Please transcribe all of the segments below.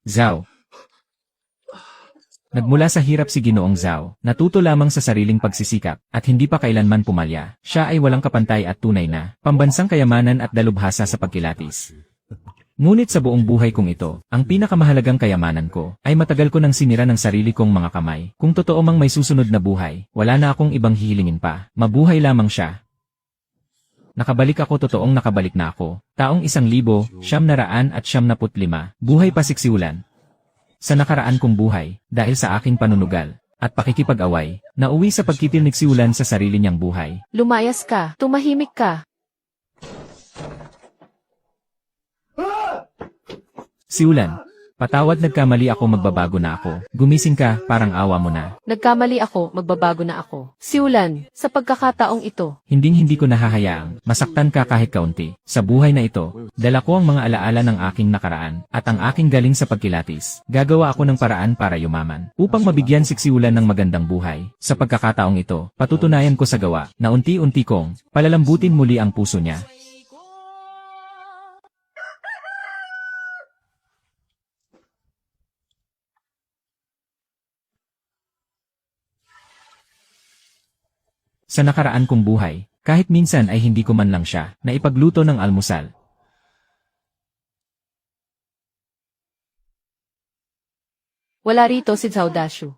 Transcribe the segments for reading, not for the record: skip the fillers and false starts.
Zhao. Nagmula sa hirap si Ginoong Zhao, natuto lamang sa sariling pagsisikap, at hindi pa kailanman pumalya. Siya ay walang kapantay at tunay na pambansang kayamanan at dalubhasa sa pagkilatis. Ngunit sa buong buhay kong ito, ang pinakamahalagang kayamanan ko, ay matagal ko nang sinira ng sarili kong mga kamay. Kung totoo mang may susunod na buhay, wala na akong ibang hihilingin pa, mabuhay lamang siya. Nakabalik ako, totoong nakabalik na ako. Taong 1995, buhay pa siksiulan. Sa nakaraan kong buhay, dahil sa aking panunugal at pakikipag-away, nauwi sa pagkitilnig si Ulan sa sarili niyang buhay. Lumayas ka, tumahimik ka. Si Ulan, patawad, nagkamali ako, magbabago na ako. Gumising ka, parang awa mo na. Nagkamali ako, magbabago na ako. Siulan, sa pagkakataong ito. Hindi ko nahahayaang masaktan ka kahit kaunti. Sa buhay na ito, dala ko ang mga alaala ng aking nakaraan at ang aking galing sa pagkilatis. Gagawa ako ng paraan para yumaman upang mabigyan si Ulan ng magandang buhay. Sa pagkakataong ito, patutunayan ko sa gawa na unti-unti kong palalambutin muli ang puso niya. Sa nakaraan kong buhay, kahit minsan ay hindi ko man lang siya na ipagluto ng almusal. Wala rito si Zhao Dashu.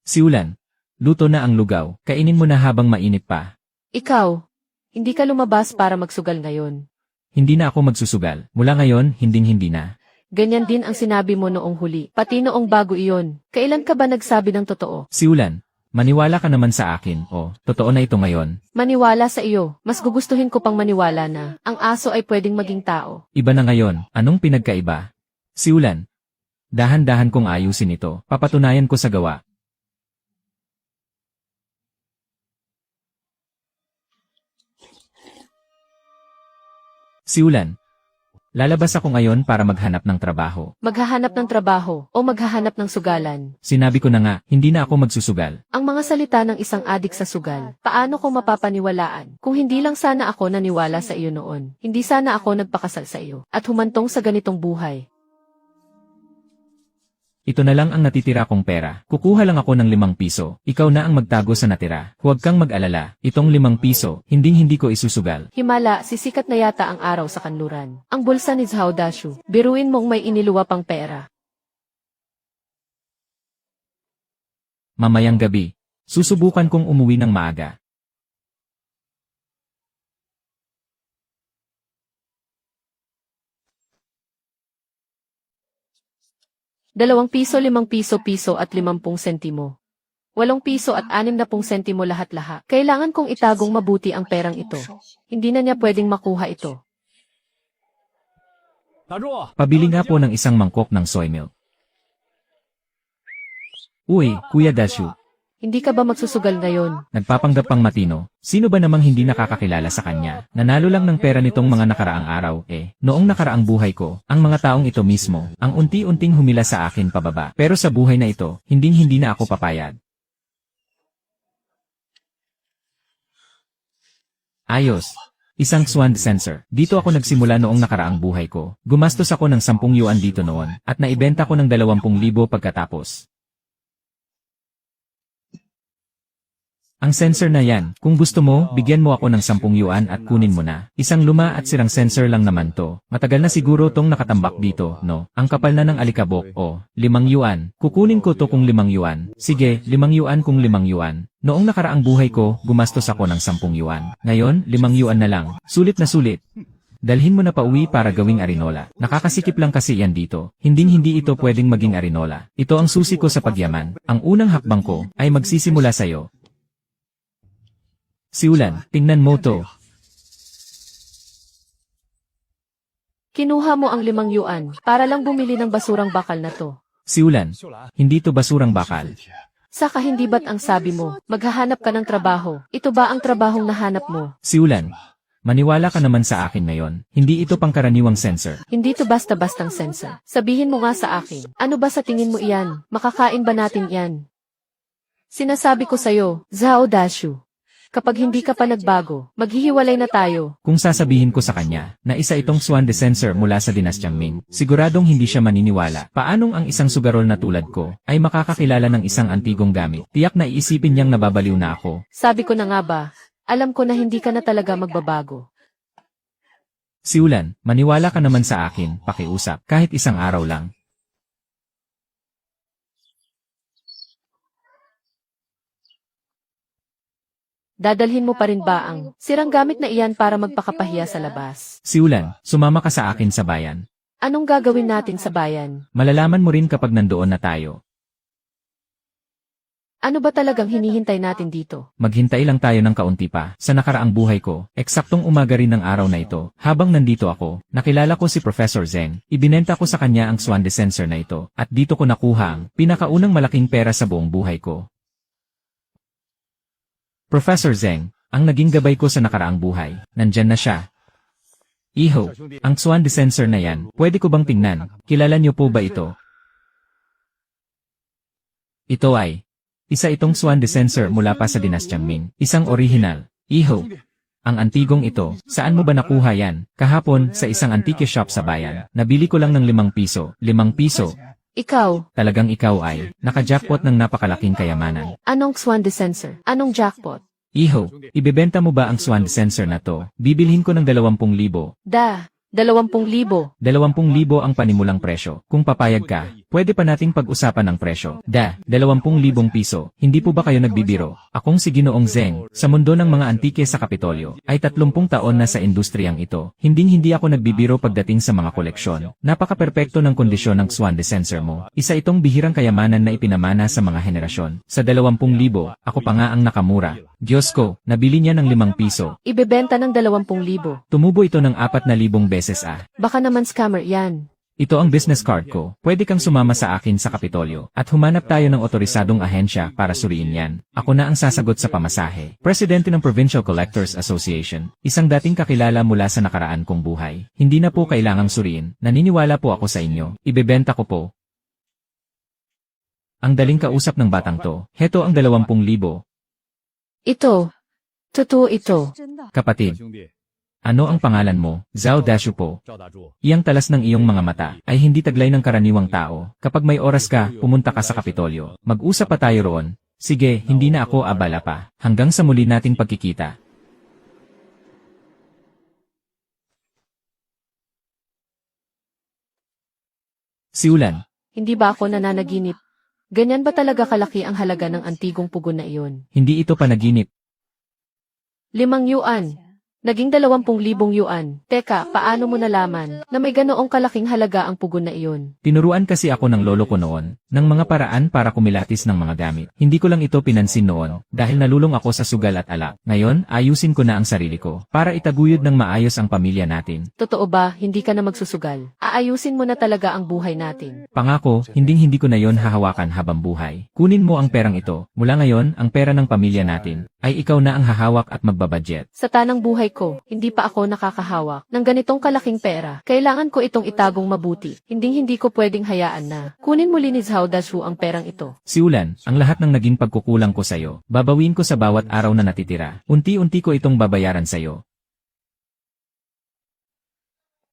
Si Ulan, luto na ang lugaw, kainin mo na habang mainit pa. Ikaw, hindi ka lumabas para magsugal ngayon. Hindi na ako magsusugal, mula ngayon, hinding-hindi na. Ganyan din ang sinabi mo noong huli, pati noong bago iyon. Kailan ka ba nagsabi ng totoo? Si Ulan, maniwala ka naman sa akin, totoo na ito ngayon. Maniwala sa iyo, mas gugustuhin ko pang maniwala na ang aso ay pwedeng maging tao. Iba na ngayon, anong pinagkaiba? Si Ulan, dahan-dahan kong ayusin ito, papatunayan ko sa gawa. Si Ulan, lalabas ako ngayon para maghanap ng trabaho. Maghahanap ng trabaho o maghahanap ng sugalan. Sinabi ko na nga, hindi na ako magsusugal. Ang mga salita ng isang adik sa sugal, paano ko mapapaniwalaan? Kung hindi lang sana ako naniwala sa iyo noon, hindi sana ako nagpakasal sa iyo at humantong sa ganitong buhay. Ito na lang ang natitira kong pera. Kukuha lang ako ng 5 piso. Ikaw na ang magtago sa natira. Huwag kang mag-alala. Itong 5 piso, hindi ko isusugal. Himala, sisikat na yata ang araw sa kanluran. Ang bulsa ni Zhao Dashu, biruin mong may iniluwa pang pera. Mamayang gabi, susubukan kong umuwi ng maaga. ₱2, ₱5 at 50 sentimo. 8 piso at 60 sentimo lahat-lahat. Kailangan kong itagong mabuti ang perang ito. Hindi na niya pwedeng makuha ito. Pabili nga po ng isang mangkok ng soy milk. Uy, Kuya Dashu, Hindi ka ba magsusugal ngayon? nagpapanggap pang matino. Sino ba namang hindi nakakakilala sa kanya? Nanalo lang ng pera nitong mga nakaraang araw, Noong nakaraang buhay ko, ang mga taong ito mismo, ang unti-unting humila sa akin pababa. Pero sa buhay na ito, hindi na ako papayag. Ayos. Isang swan sensor. Dito ako nagsimula noong nakaraang buhay ko. Gumastos ako ng 10 yuan dito noon, at naibenta ko ng 20,000 pagkatapos. Ang sensor na yan, kung gusto mo, bigyan mo ako ng 10 yuan at kunin mo na. Isang luma at sirang sensor lang naman to. Matagal na siguro tong nakatambak dito, no? Ang kapal na ng alikabok, 5 yuan. Kukunin ko to kung 5 yuan. Sige, 5 yuan kung 5 yuan. Noong nakaraang buhay ko, gumastos ako ng 10 yuan. Ngayon, 5 yuan na lang. Sulit na sulit. Dalhin mo na pauwi para gawing arinola. Nakakasikip lang kasi yan dito. Hindi ito pwedeng maging arinola. Ito ang susi ko sa pagyaman. Ang unang hakbang ko ay magsisimula sa'yo. Si Ulan, tingnan mo to. Kinuha mo ang 5 yuan para lang bumili ng basurang bakal na to. Si Ulan, hindi to basurang bakal. Saka hindi ba't ang sabi mo, maghahanap ka ng trabaho? Ito ba ang trabahong nahanap mo? Si Ulan, maniwala ka naman sa akin ngayon. Hindi ito pangkaraniwang sensor. Hindi to basta-bastang sensor. Sabihin mo nga sa akin, ano ba sa tingin mo iyan? Makakain ba natin yan? Sinasabi ko sa'yo, Zhao Dashu. Kapag hindi ka pa nagbago, maghihiwalay na tayo. Kung sasabihin ko sa kanya na isa itong swan descensor mula sa dinastyang Ming, siguradong hindi siya maniniwala. Paanong ang isang sugarol na tulad ko ay makakakilala ng isang antigong gamit? Tiyak na iisipin niyang nababaliw na ako. Sabi ko na nga ba, alam ko na hindi ka na talaga magbabago. Siulan, maniwala ka naman sa akin, pakiusap, kahit isang araw lang. Dadalhin mo pa rin ba ang sirang gamit na iyan para magpakapahiya sa labas? Siulan, sumama ka sa akin sa bayan. Anong gagawin natin sa bayan? Malalaman mo rin kapag nandoon na tayo. Ano ba talagang hinihintay natin dito? Maghintay lang tayo ng kaunti pa. Sa nakaraang buhay ko, eksaktong umaga rin ng araw na ito, habang nandito ako, nakilala ko si Professor Zeng. Ibinenta ko sa kanya ang swan descensor na ito, at dito ko nakuha ang pinakaunang malaking pera sa buong buhay ko. Professor Zeng, ang naging gabay ko sa nakaraang buhay, nandyan na siya. Iho, ang swan descensor na yan, pwede ko bang tingnan? Kilala niyo po ba ito? Ito ay isa itong swan descensor mula pa sa dinastyang Ming, isang original. Iho, ang antigong ito, saan mo ba nakuha yan? Kahapon, sa isang antique shop sa bayan, nabili ko lang ng 5 piso. 5 piso. Ikaw, Talagang ikaw ay naka-jackpot ng napakalaking kayamanan. anong swan descensor? Anong jackpot? Iho, ibebenta mo ba ang swan descensor na to? Bibilhin ko ng 20,000. 20,000. 20,000 ang panimulang presyo. Kung papayag ka, pwede pa nating pag-usapan ng presyo. 20,000 piso. Hindi po ba kayo nagbibiro? Akong si Ginoong Zeng, sa mundo ng mga antike sa Kapitolyo, ay 30 taon na sa industriyang ito. Hindi ako nagbibiro pagdating sa mga koleksyon. Napaka-perpekto ng kondisyon ng swan descensor mo. Isa itong bihirang kayamanan na ipinamana sa mga henerasyon. Sa 20,000, ako pa nga ang nakamura. Diyos ko, nabili niya ng 5 piso. Ibebenta ng 20,000. Tumubo ito ng 4,000 beses ah. Baka naman scammer yan. Ito ang business card ko. Pwede kang sumama sa akin sa Kapitolyo at humanap tayo ng otorisadong ahensya para suriin yan. Ako na ang sasagot sa pamasahe. Presidente ng Provincial Collectors Association, isang dating kakilala mula sa nakaraan kong buhay. Hindi na po kailangang suriin. Naniniwala po ako sa inyo. Ibebenta ko po. Ang daling kausap ng batang to. Heto ang 20,000. Ito. Totoo ito. Kapatid, ano ang pangalan mo? Zhao Dashu po. Iyang talas ng iyong mga mata ay hindi taglay ng karaniwang tao. Kapag may oras ka, pumunta ka sa Kapitolyo. Mag-usap pa tayo roon. Sige, hindi na ako abala pa. Hanggang sa muli nating pagkikita. Siulan, Hindi ba ako nananaginip? Ganyan ba talaga kalaki ang halaga ng antigong pugon na iyon? hindi ito panaginip. 5 yuan. Naging 20,000 yuan. Teka, paano mo nalaman na may ganoong kalaking halaga ang pugon na iyon? Tinuruan kasi ako ng lolo ko noon, ng mga paraan para kumilatis ng mga gamit. Hindi ko lang ito pinansin noon, dahil nalulong ako sa sugal at alak. Ngayon, ayusin ko na ang sarili ko, para itaguyod ng maayos ang pamilya natin. Totoo ba, hindi ka na magsusugal? Aayusin mo na talaga ang buhay natin. Pangako, hindi ko na yon hahawakan habang buhay. Kunin mo ang perang ito. Mula ngayon, ang pera ng pamilya natin ay ikaw na ang hahawak at magbabudget. Sa tanang buhay ko, hindi pa ako nakakahawak ng ganitong kalaking pera. Kailangan ko itong itagong mabuti. Hindi ko pwedeng hayaan na kunin muli ni Zhao Dashu ang perang ito. Siulan, ang lahat ng naging pagkukulang ko sa'yo, babawin ko sa bawat araw na natitira. Unti-unti ko itong babayaran sa'yo.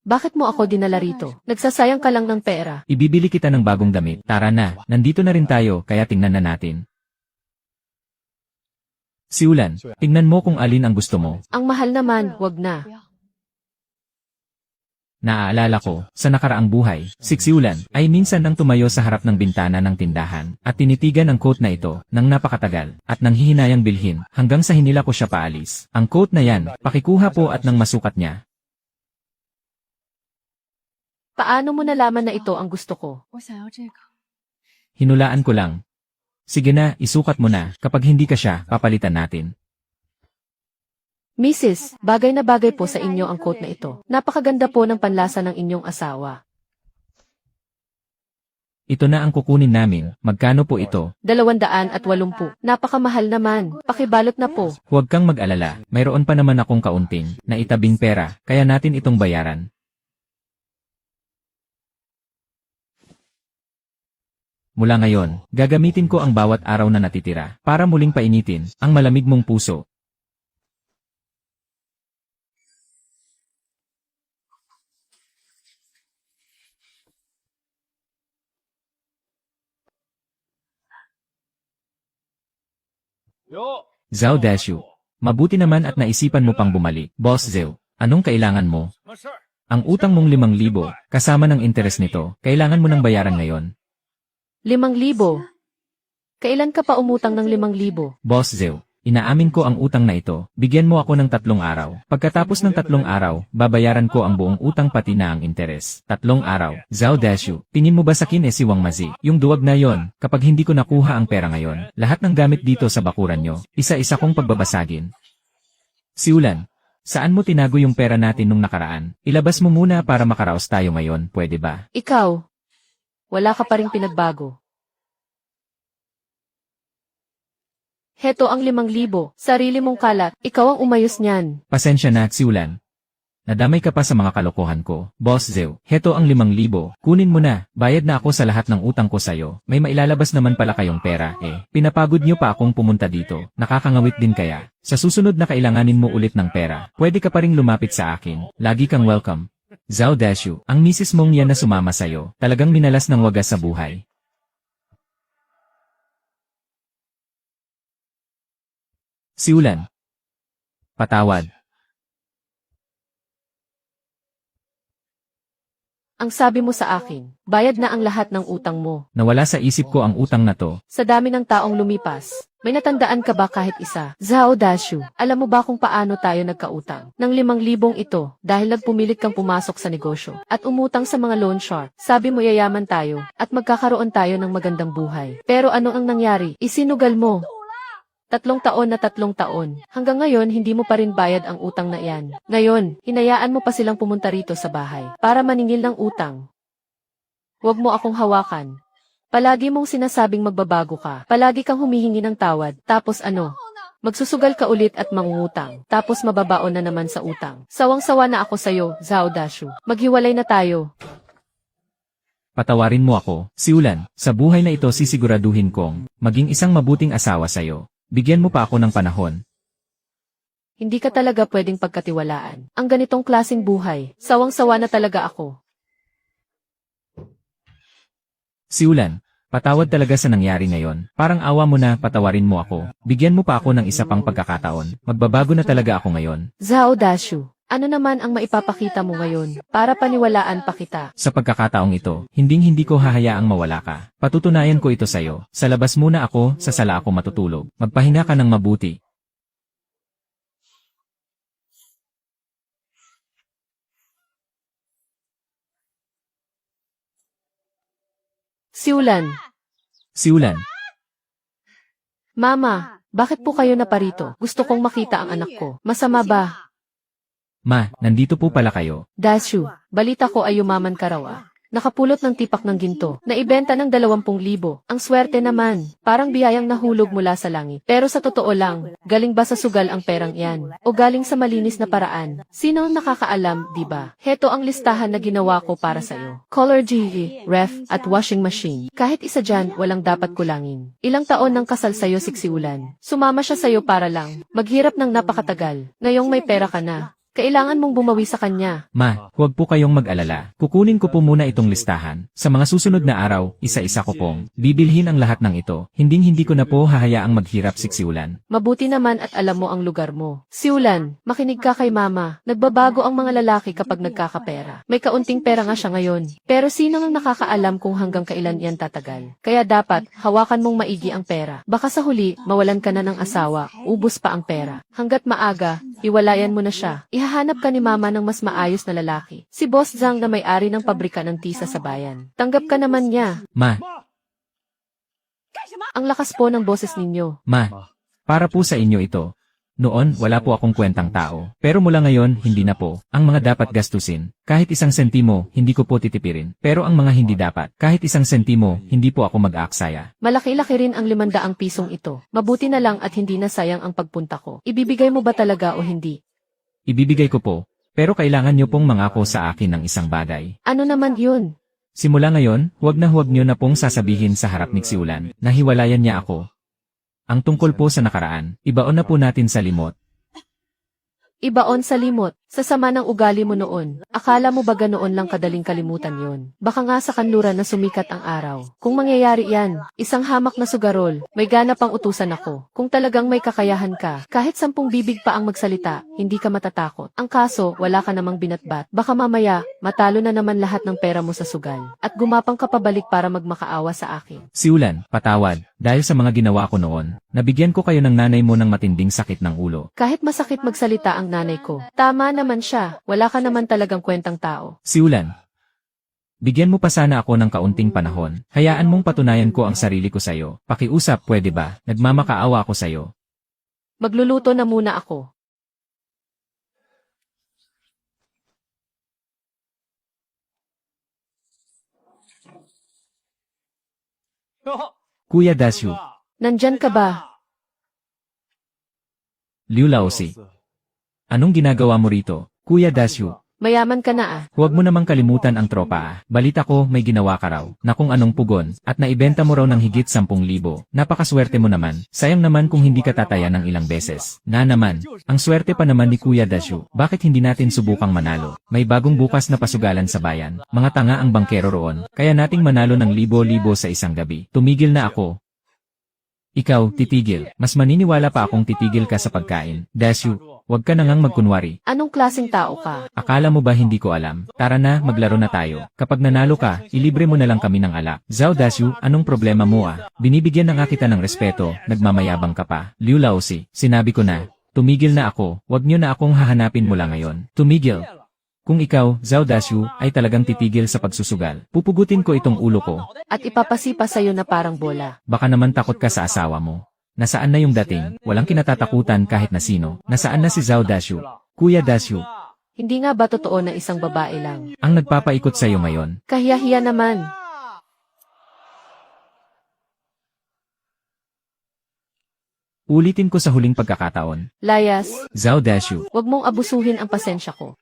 Bakit mo ako dinala rito? Nagsasayang ka lang ng pera. Ibibili kita ng bagong damit. Tara na, nandito na rin tayo, kaya tingnan na natin. Siulan, tingnan mo kung alin ang gusto mo. Ang mahal naman, wag na. Naaalala ko, sa nakaraang buhay, si Siulan ay minsan nang tumayo sa harap ng bintana ng tindahan at tinitigan ang coat na ito nang napakatagal at nang hihinayang bilhin hanggang sa hinila ko siya paalis. Ang coat na yan, pakikuha po at nang masukat niya. Paano mo nalaman na ito ang gusto ko? Hinulaan ko lang. Sige na, isukat mo na. Kapag hindi ka siya, papalitan natin. Mrs., bagay na bagay po sa inyo ang coat na ito. Napakaganda po ng panlasa ng inyong asawa. Ito na ang kukunin namin. Magkano po ito? 280. Napakamahal naman. Pakibalot na po. Huwag kang mag-alala. Mayroon pa naman akong kaunting na itabing pera, kaya natin itong bayaran. Mula ngayon, gagamitin ko ang bawat araw na natitira para muling painitin ang malamig mong puso. Zhao Dashu. Mabuti naman at naisipan mo pang bumalik. Boss Zhao, anong kailangan mo? Ang utang mong 5,000, kasama ng interes nito, kailangan mo nang bayaran ngayon. 5,000. Kailan ka pa umutang ng 5,000? Boss Zhao, inaamin ko ang utang na ito, bigyan mo ako ng 3 araw. Pagkatapos ng 3 araw, babayaran ko ang buong utang pati na ang interes. 3 araw. Zhao Dashu, tingin mo ba sakin si Wang Mazi? Yung duwag na yon, kapag hindi ko nakuha ang pera ngayon, lahat ng gamit dito sa bakuran nyo, isa-isa kong pagbabasagin. Siulan, saan mo tinago yung pera natin nung nakaraan? Ilabas mo muna para makaraos tayo ngayon, pwede ba? Ikaw, wala ka pa ring pinagbago. Heto ang 5,000, sarili mong kalat, ikaw ang umayos niyan. Pasensya na, Siulan. Nadamay ka pa sa mga kalokohan ko. Boss Zhao, heto ang 5,000, kunin mo na, bayad na ako sa lahat ng utang ko sa'yo. May mailalabas naman pala kayong pera, Pinapagod nyo pa akong pumunta dito, nakakangawit din kaya. Sa susunod na kailanganin mo ulit ng pera, pwede ka pa ring lumapit sa akin. Lagi kang welcome. Zhao Dashu, ang misis mong yan na sumama sa'yo, talagang minalas ng wagas sa buhay. Siulan. Patawad. Ang sabi mo sa akin, bayad na ang lahat ng utang mo. Nawala sa isip ko ang utang na to. Sa dami ng taong lumipas, may natandaan ka ba kahit isa? Zhao Dashu, alam mo ba kung paano tayo nagkautang? Ng 5,000 ito, dahil nagpumilit kang pumasok sa negosyo, at umutang sa mga loan shark. Sabi mo yayaman tayo, at magkakaroon tayo ng magandang buhay. Pero ano ang nangyari? Isinugal mo. 3 taon na 3 taon. Hanggang ngayon, hindi mo pa rin bayad ang utang na iyan. Ngayon, hinayaan mo pa silang pumunta rito sa bahay para maningil ng utang. Huwag mo akong hawakan. Palagi mong sinasabing magbabago ka. Palagi kang humihingi ng tawad. Tapos ano? Magsusugal ka ulit at mangungutang. Tapos mababaon na naman sa utang. Sawang-sawa na ako sa'yo, Zhao Dashu. Maghiwalay na tayo. Patawarin mo ako, Siulan. Sa buhay na ito sisiguraduhin kong maging isang mabuting asawa sa'yo. Bigyan mo pa ako ng panahon. Hindi ka talaga pwedeng pagkatiwalaan. Ang ganitong klaseng buhay, sawang-sawa na talaga ako. Siulan, patawad talaga sa nangyari ngayon. Parang awa mo na, patawarin mo ako. Bigyan mo pa ako ng isa pang pagkakataon. Magbabago na talaga ako ngayon. Zhao Dashu, ano naman ang maipapakita mo ngayon para paniwalaan pa kita? Sa pagkakataong ito, hindi ko hahayaang mawala ka. Patutunayan ko ito sa'yo. Sa labas muna ako, sa sala ako matutulog. Magpahinga ka ng mabuti. Siulan. Siulan, Mama, bakit po kayo naparito? Gusto kong makita ang anak ko. Masama ba? ma, nandito po pala kayo. Dashu, balita ko ay yumaman ka raw ah. Nakapulot ng tipak ng ginto, na ibenta ng 20,000. Ang swerte naman, parang biyayang nahulog mula sa langit. Pero sa totoo lang, galing ba sa sugal ang perang yan? O galing sa malinis na paraan? Sino ang nakakaalam, di ba? Heto ang listahan na ginawa ko para sa'yo. Color TV, ref, at washing machine. Kahit isa dyan, walang dapat kulangin. Ilang taon nang kasal sa'yo siksiulan. Sumama siya sa'yo para lang. Maghirap ng napakatagal. Ngayong may pera ka na. Kailangan mong bumawi sa kanya. Ma, huwag po kayong mag-alala. Kukunin ko po muna itong listahan. Sa mga susunod na araw, isa-isa ko pong bibilhin ang lahat ng ito. Hindi ko na po hahayaang maghirap siksiulan. Mabuti naman at alam mo ang lugar mo. Siulan, makinig ka kay mama. Nagbabago ang mga lalaki kapag nagkakapera. May kaunting pera nga siya ngayon. Pero sino ang nakakaalam kung hanggang kailan yan tatagal? Kaya dapat, hawakan mong maigi ang pera. Baka sa huli, mawalan ka na ng asawa, ubos pa ang pera. Hanggat maaga, iwalayan mo na siya. Ihahanap ka ni mama ng mas maayos na lalaki. Si Boss Zhang na may-ari ng pabrika ng tisa sa bayan. Tanggap ka naman niya. Ma, Ang lakas po ng boses ninyo. ma, para po sa inyo ito. Noon, wala po akong kwentang tao. Pero mula ngayon, hindi na po. Ang mga dapat gastusin, kahit 1 sentimo, hindi ko po titipirin. Pero ang mga hindi dapat, kahit 1 sentimo, hindi po ako mag-aaksaya. Malaki-laki rin ang 500 pisong ito. Mabuti na lang at hindi na sayang ang pagpunta ko. Ibibigay mo ba talaga o hindi? Ibibigay ko po. Pero kailangan nyo pong mangako sa akin ng isang bagay. Ano naman yun? Simula ngayon, huwag nyo na pong sasabihin sa harap ni Siulan na hiwalayan niya ako. Ang tungkol po sa nakaraan, ibaon na po natin sa limot. Ibaon sa limot. Sa sama ng ugali mo noon. Akala mo ba ganoon lang kadaling kalimutan yon? Baka nga sa kanluran na sumikat ang araw. Kung mangyayari yan, isang hamak na sugarol, may gana pang utusan ako. Kung talagang may kakayahan ka, kahit 10 bibig pa ang magsalita, hindi ka matatakot. Ang kaso, wala ka namang binatbat. Baka mamaya, matalo na naman lahat ng pera mo sa sugal. At gumapang ka pabalik para magmakaawa sa akin. Siulan, patawad. Dahil sa mga ginawa ko noon, nabigyan ko kayo ng nanay mo ng matinding sakit ng ulo. Kahit masakit magsalita ang nanay ko, tama naman siya, wala ka naman talagang kwentang tao. Siulan, bigyan mo pa sana ako ng kaunting panahon. Hayaan mong patunayan ko ang sarili ko sa'yo. Pakiusap, pwede ba? Nagmamakaawa ako sa'yo. Magluluto na muna ako. Kuya Dasyu, Nandyan ka ba? Liu Laosi. Anong ginagawa mo rito, Kuya Dasyu? Mayaman ka na ah. Huwag mo namang kalimutan ang tropa ah. Balita ko may ginawa ka raw, na kung anong pugon, at naibenta mo raw ng higit 10,000. Napakaswerte mo naman, sayang naman kung hindi ka tataya ng ilang beses. Na naman, ang swerte pa naman ni Kuya Dasyu, bakit hindi natin subukang manalo? May bagong bukas na pasugalan sa bayan, mga tanga ang bangkero roon, kaya nating manalo ng libo-libo sa isang gabi. Tumigil na ako. Ikaw, titigil. Mas maniniwala pa akong titigil ka sa pagkain. Dasyu, huwag ka na ngang magkunwari. Anong klaseng tao ka? Akala mo ba hindi ko alam? Tara na, maglaro na tayo. Kapag nanalo ka, ilibre mo na lang kami ng alak. Zhao Dasyu, anong problema mo ah? Binibigyan na nga kita ng respeto, nagmamayabang ka pa. Liu Laosi, sinabi ko na. Tumigil na ako, wag niyo na akong hahanapin mula ngayon. Tumigil. Kung ikaw, Zhao Dasyu, ay talagang titigil sa pagsusugal, pupugutin ko itong ulo ko. At ipapasipa sa'yo na parang bola. Baka naman takot ka sa asawa mo. Nasaan na yung dating? Walang kinatatakutan kahit na sino. Nasaan na si Zhao Dasyu? Kuya Dasyu, Hindi nga ba totoo na isang babae lang? ang nagpapaikot sa'yo ngayon. Kahiya-hiya naman. Ulitin ko sa huling pagkakataon. Layas, Zhao Dasyu, wag mong abusuhin ang pasensya ko.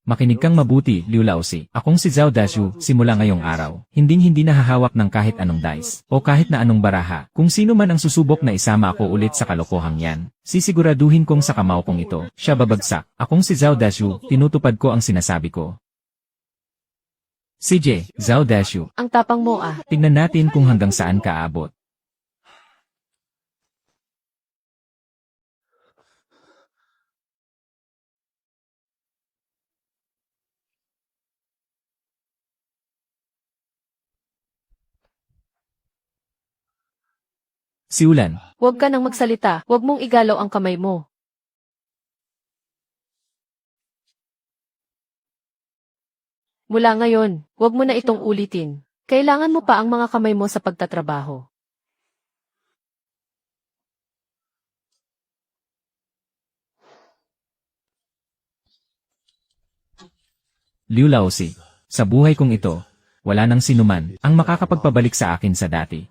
makinig kang mabuti, Liu Laosi. Akong si Zhao Dasyu, simula ngayong araw. Hinding-hindi nahahawak ng kahit anong dice, o kahit na anong baraha. Kung sino man ang susubok na isama ako ulit sa kalokohang yan, sisiguraduhin kong sa kamao kong ito, siya babagsak. Akong si Zhao Dasyu, tinutupad ko ang sinasabi ko. CJ, Zhao Dasyu, Ang tapang mo ah. tignan natin kung hanggang saan ka aabot. Siulan, Huwag ka nang magsalita, huwag mong igalaw ang kamay mo. Mula ngayon, huwag mo na itong ulitin. Kailangan mo pa ang mga kamay mo sa pagtatrabaho. Liu Laosi, sa buhay kong ito, wala nang sinuman ang makakapagpabalik sa akin sa dati.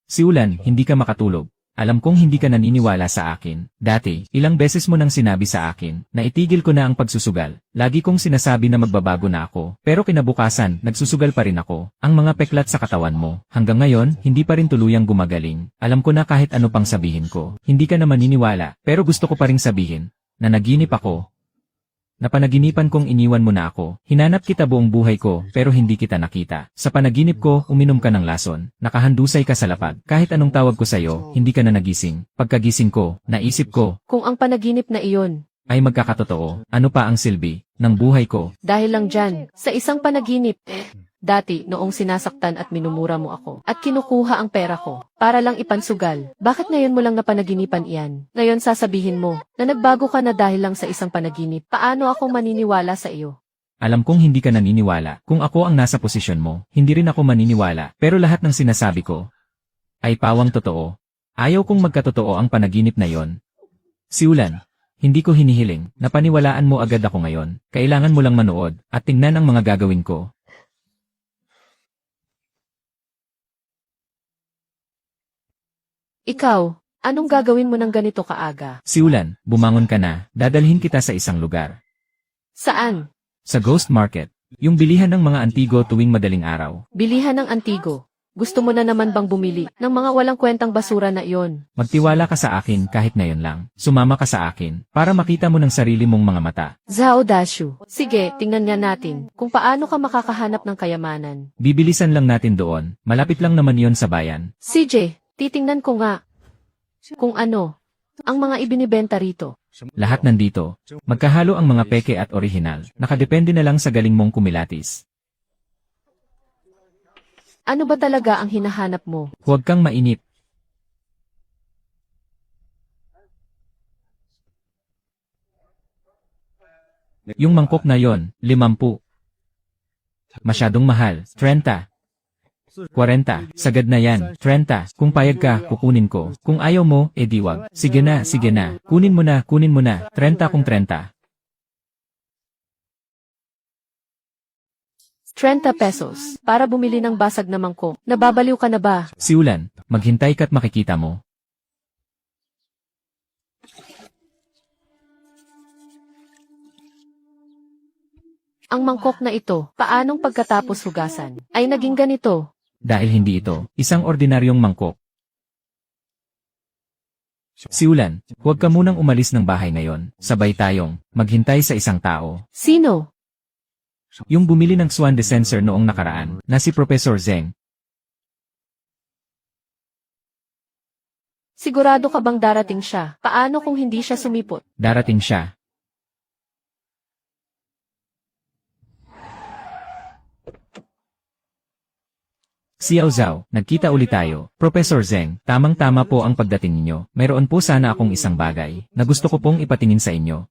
Siulan, hindi ka makatulog. Alam kong hindi ka naniniwala sa akin. Dati, ilang beses mo nang sinabi sa akin na itigil ko na ang pagsusugal. Lagi kong sinasabi na magbabago na ako. Pero kinabukasan, nagsusugal pa rin ako. Ang mga peklat sa katawan mo. Hanggang ngayon, hindi pa rin tuluyang gumagaling. Alam ko na kahit ano pang sabihin ko. Hindi ka na maniniwala. Pero gusto ko pa ring sabihin na naginip ako. Napanaginipan kong iniwan mo na ako. Hinanap kita buong buhay ko, pero hindi kita nakita. Sa panaginip ko, uminom ka ng lason. Nakahandusay ka sa lapag. Kahit anong tawag ko sa'yo, hindi ka na nagising. Pagkagising ko, naisip ko, Kung ang panaginip na iyon, ay magkakatotoo. Ano pa ang silbi ng buhay ko? dahil lang dyan, sa isang panaginip, dati noong sinasaktan at minumura mo ako, at kinukuha ang pera ko, para lang ipansugal, bakit ngayon mo lang napanaginipan iyan? Ngayon sasabihin mo, na nagbago ka na dahil lang sa isang panaginip, paano ako maniniwala sa iyo? Alam kong hindi ka naniniwala. Kung ako ang nasa posisyon mo, hindi rin ako maniniwala. Pero lahat ng sinasabi ko ay pawang totoo. Ayaw kong magkatotoo ang panaginip na yon. Siulan, hindi ko hinihiling na paniwalaan mo agad ako ngayon. Kailangan mo lang manood at tingnan ang mga gagawin ko. Ikaw, anong gagawin mo ng ganito kaaga? Siulan, bumangon ka na. Dadalhin kita sa isang lugar. Saan? Sa Ghost Market. Yung bilihan ng mga antigo tuwing madaling araw. Bilihan ng antigo. Gusto mo na naman bang bumili ng mga walang kwentang basura na iyon? Magtiwala ka sa akin kahit ngayon lang. Sumama ka sa akin para makita mo ng sarili mong mga mata. Zhao Dashu. Sige, tingnan nga natin kung paano ka makakahanap ng kayamanan. Bibilisan lang natin doon. Malapit lang naman yon sa bayan. CJ, titingnan ko nga kung ano ang mga ibinibenta rito. Lahat nandito. Magkahalo ang mga peke at orihinal. Nakadepende na lang sa galing mong kumilatis. Ano ba talaga ang hinahanap mo? Huwag kang mainip. Yung mangkok na yon, 50. Masyadong mahal, 30. 40, sagad na yan, 30. Kung payag ka, kukunin ko. Kung ayaw mo, edi wag. Sige na, sige na. Kunin mo na, 30 kung 30. 30 pesos para bumili ng basag na mangkok. Nababaliw ka na ba? Siulan, maghintay ka't makikita mo. Ang mangkok na ito, paanong pagkatapos hugasan, ay naging ganito? Dahil hindi ito, isang ordinaryong mangkok. Siulan, huwag ka munang umalis ng bahay ngayon. Sabay tayong maghintay sa isang tao. Sino? Yung bumili ng Swan de Sensor noong nakaraan, na si Professor Zeng. Sigurado ka bang darating siya? Paano kung hindi siya sumipot? Darating siya. Xiao Zhao, nagkita ulit tayo. Professor Zeng, tamang-tama po ang pagdating ninyo. Mayroon po sana akong isang bagay na gusto ko pong ipatingin sa inyo.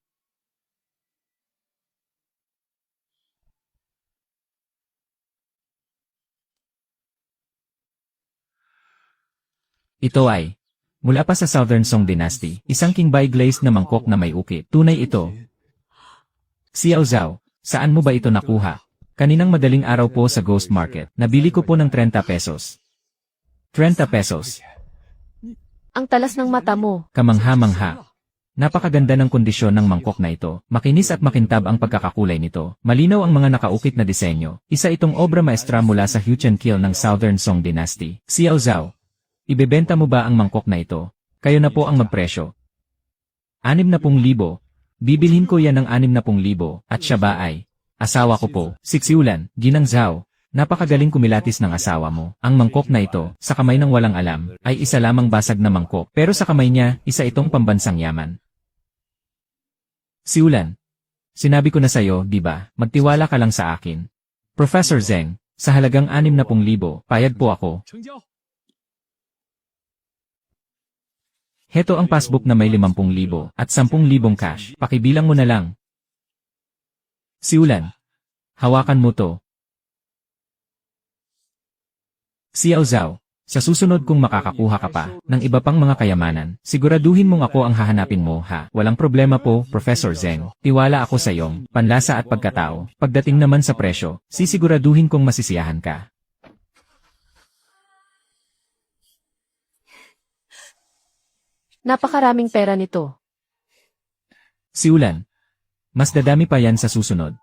Ito ay mula pa sa Southern Song Dynasty, isang Qingbai glazed na mangkok na may ukit. Tunay ito. Xiao Zhao, saan mo ba ito nakuha? Kaninang madaling araw po sa Ghost Market. Nabili ko po ng 30 pesos. 30 pesos. Ang talas ng mata mo. Kamangha-mangha. Napakaganda ng kondisyon ng mangkok na ito. Makinis at makintab ang pagkakakulay nito. Malinaw ang mga nakaukit na disenyo. Isa itong obra maestra mula sa Huchen Kill ng Southern Song Dynasty. Xiao Zhao, ibebenta mo ba ang mangkok na ito? Kayo na po ang magpresyo. 60,000. Bibilhin ko yan ng 60,000 at siya ba ay asawa ko po. Siksiulan, Ginang Zhao. Napakagaling kumilatis ng asawa mo. Ang mangkok na ito, sa kamay ng walang alam, ay isa lamang basag na mangkok. Pero sa kamay niya, isa itong pambansang yaman. Siulan, sinabi ko na sa'yo, di ba? Magtiwala ka lang sa akin. Professor Zeng, sa halagang 60,000, payag po ako. Heto ang passbook na may 50,000 at 10,000 cash. Pakibilang mo na lang. Siulan, hawakan mo to. Xiao Zhao, sa susunod kung makakakuha ka pa ng iba pang mga kayamanan, siguraduhin mong ako ang hahanapin mo ha. Walang problema po, Professor Zeng. Tiwala ako sa iyong panlasa at pagkatao. Pagdating naman sa presyo, sisiguraduhin kong masisiyahan ka. Napakaraming pera nito. Siulan, mas dadami pa yan sa susunod.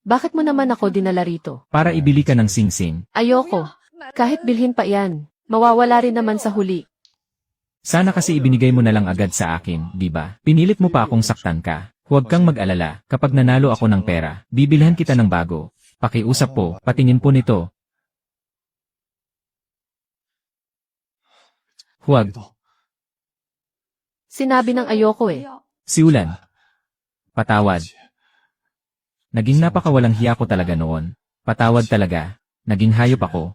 Bakit mo naman ako dinala rito? Para ibili ka ng sing-sing. Ayoko. Kahit bilhin pa yan, mawawala rin naman sa huli. Sana kasi ibinigay mo na lang agad sa akin, di ba? Pinilit mo pa akong saktan ka. Huwag kang mag-alala, kapag nanalo ako ng pera, bibilhan kita ng bago. Pakiusap po, patingin po nito. Huwag. Sinabi ng ayoko eh. Siulan. Patawad. Naging napakawalang hiya ko talaga noon. Patawad talaga. Naging hayop ako.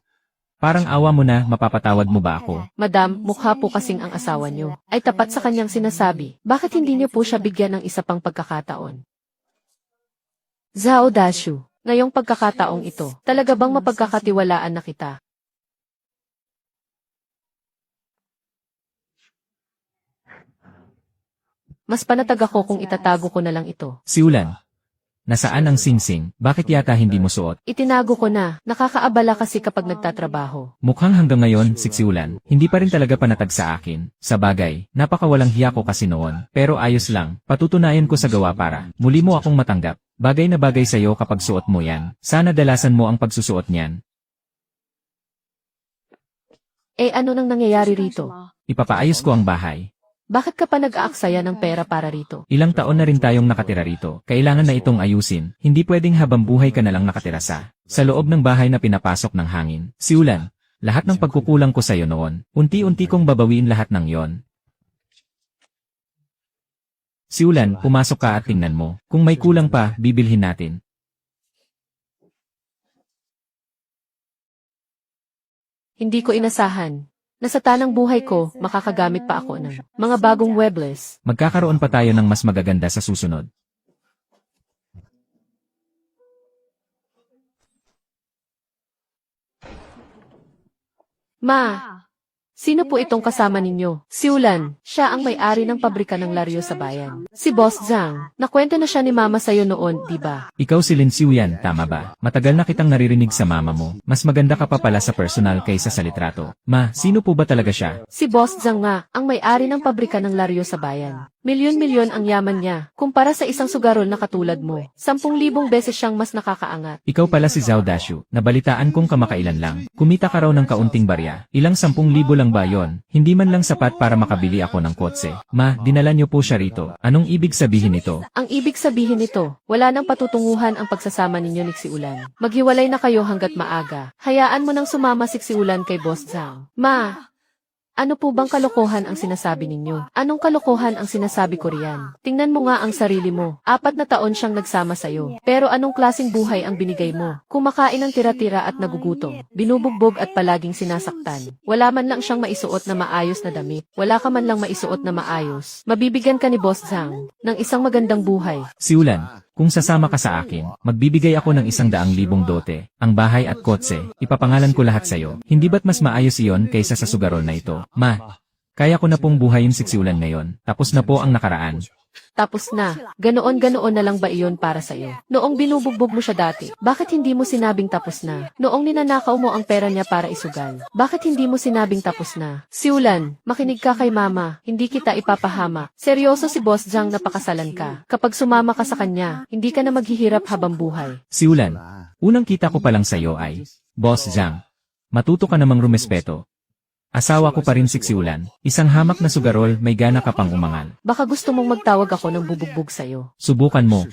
Parang awa mo na, mapapatawad mo ba ako? Madam, mukha po kasing ang asawa niyo ay tapat sa kanyang sinasabi. Bakit hindi niyo po siya bigyan ng isa pang pagkakataon? Zhao Dashu, ngayong pagkakataong ito, talaga bang mapagkakatiwalaan na kita? Mas panatag ako kung itatago ko na lang ito. Siulan. Nasaan ang singsing? Bakit yata hindi mo suot? Itinago ko na, nakakaabala kasi kapag nagtatrabaho. Mukhang hanggang ngayon, siksiulan, hindi pa rin talaga panatag sa akin. Sa bagay, napakawalang hiya ko kasi noon. Pero ayos lang, patutunayan ko sa gawa para muli mo akong matanggap. Bagay na bagay sa'yo kapag suot mo yan. Sana dalasan mo ang pagsusuot niyan. Ano nang nangyayari rito? Ipapaayos ko ang bahay. Bakit ka pa nag-aaksaya ng pera para rito? Ilang taon na rin tayong nakatira rito. Kailangan na itong ayusin. Hindi pwedeng habang buhay ka na lang nakatira sa loob ng bahay na pinapasok ng hangin. Siulan, lahat ng pagkukulang ko sa'yo noon, unti-unti kong babawiin lahat ng yon. Siulan, pumasok ka at tingnan mo. Kung may kulang pa, bibilhin natin. Hindi ko inasahan. Nasa tanang buhay ko, makakagamit pa ako ng mga bagong webless. Magkakaroon pa tayo ng mas magaganda sa susunod. Ma, sino po itong kasama ninyo? Si Ulan, siya ang may-ari ng pabrika ng laryo sa bayan. Si Boss Zhang, nakwento na siya ni Mama sa'yo noon, di ba? Ikaw si Lin Xiuyan, tama ba? Matagal na kitang naririnig sa mama mo. Mas maganda ka pa pala sa personal kaysa sa litrato. Ma, sino po ba talaga siya? Si Boss Zhang nga, ang may-ari ng pabrika ng laryo sa bayan. Milyon-milyon ang yaman niya, kumpara sa isang sugarol na katulad mo. 10,000 beses siyang mas nakakaangat. Ikaw pala si Zhao Dashu. Nabalitaan kong kamakailan lang. Kumita ka raw ng kaunting barya. Ilang 10,000 lang ba yon? Hindi man lang sapat para makabili ako ng kotse. Ma, dinala niyo po siya rito. Anong ibig sabihin nito? Ang ibig sabihin nito, wala nang patutunguhan ang pagsasama ninyo ni Xiulan. Maghiwalay na kayo hanggat maaga. Hayaan mo nang sumama si Xiulan kay Boss Zhang. Ma, ano po bang kalokohan ang sinasabi ninyo? Anong kalokohan ang sinasabi ko riyan? Tingnan mo nga ang sarili mo. 4 na taon siyang nagsama sa'yo. Pero anong klaseng buhay ang binigay mo? Kumakain ng tira-tira at nagugutom. Binubugbog at palaging sinasaktan. Wala man lang siyang maisuot na maayos na damit. Wala ka man lang maisuot na maayos. Mabibigyan ka ni Boss Zhang ng isang magandang buhay. Siulan, kung sasama ka sa akin, magbibigay ako ng 100,000 dote, ang bahay at kotse, ipapangalan ko lahat sa'yo. Hindi ba't mas maayos iyon kaysa sa sugarol na ito? Ma, kaya ko na pong buhayin si Xiulan ngayon. Tapos na po ang nakaraan. Tapos na, ganoon-ganoon na lang ba iyon para sa'yo? Noong binubugbog mo siya dati, bakit hindi mo sinabing tapos na? Noong ninanakaw mo ang pera niya para isugal, bakit hindi mo sinabing tapos na? Siulan, makinig ka kay Mama, hindi kita ipapahama. Seryoso si Boss Zhang na pakasalan ka. Kapag sumama ka sa kanya, hindi ka na maghihirap habang buhay. Siulan, unang kita ko pa lang sa'yo ay, Boss Zhang, matuto ka namang rumespeto. Asawa ko pa rin si Xiulan, isang hamak na sugarol, may gana ka pang umangal. Baka gusto mong magtawag ako ng bubugbog sa'yo. Subukan mo.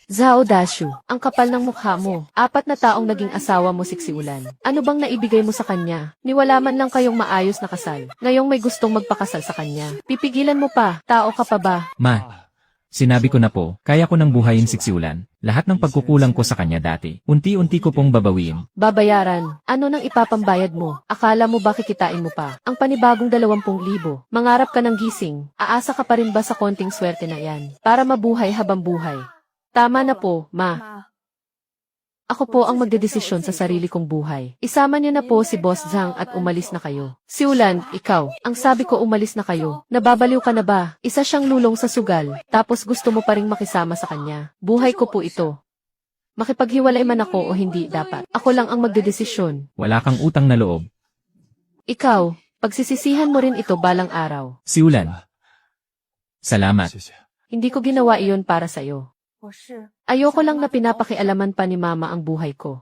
Zhao Dashu, ang kapal ng mukha mo. 4 na taong naging asawa mo si Xiulan. Ano bang naibigay mo sa kanya? Niwala man lang kayong maayos na kasal. Ngayong may gustong magpakasal sa kanya. Pipigilan mo pa, tao ka pa ba? Ma, sinabi ko na po, kaya ko nang buhayin si Xiulan. Lahat ng pagkukulang ko sa kanya dati, unti-unti ko pong babawiin. Babayaran. Ano nang ipapambayad mo? Akala mo ba kikitain mo pa? Ang panibagong 20,000. Mangarap ka ng gising. Aasa ka pa rin ba sa konting swerte na yan? Para mabuhay habang buhay. Tama na po, Ma. Ako po ang magdedesisyon sa sarili kong buhay. Isama niyo na po si Boss Zhang at umalis na kayo. Siulan, ikaw, ang sabi ko umalis na kayo. Nababaliw ka na ba? Isa siyang lulong sa sugal, tapos gusto mo pa ring makisama sa kanya. Buhay ko po ito. Makipaghiwalay man ako o hindi dapat. Ako lang ang magdedesisyon. Wala kang utang na loob. Ikaw, pagsisisihan mo rin ito balang araw. Siulan. Salamat. Hindi ko ginawa iyon para sa'yo. Ayoko lang na pinapakialaman pa ni Mama ang buhay ko.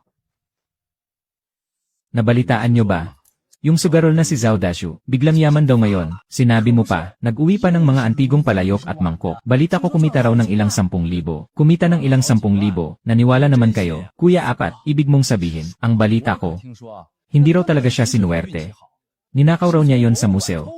Nabalitaan nyo ba? Yung sugarol na si Zhao Dashu, biglang yaman daw ngayon. Sinabi mo pa, nag-uwi pa ng mga antigong palayok at mangkok. Balita ko kumita raw ng ilang 10,000. Kumita ng ilang 10,000. Naniwala naman kayo. Kuya Apat, ibig mong sabihin, ang balita ko, hindi raw talaga siya sinuwerte. Ninakaw raw niya yon sa museo.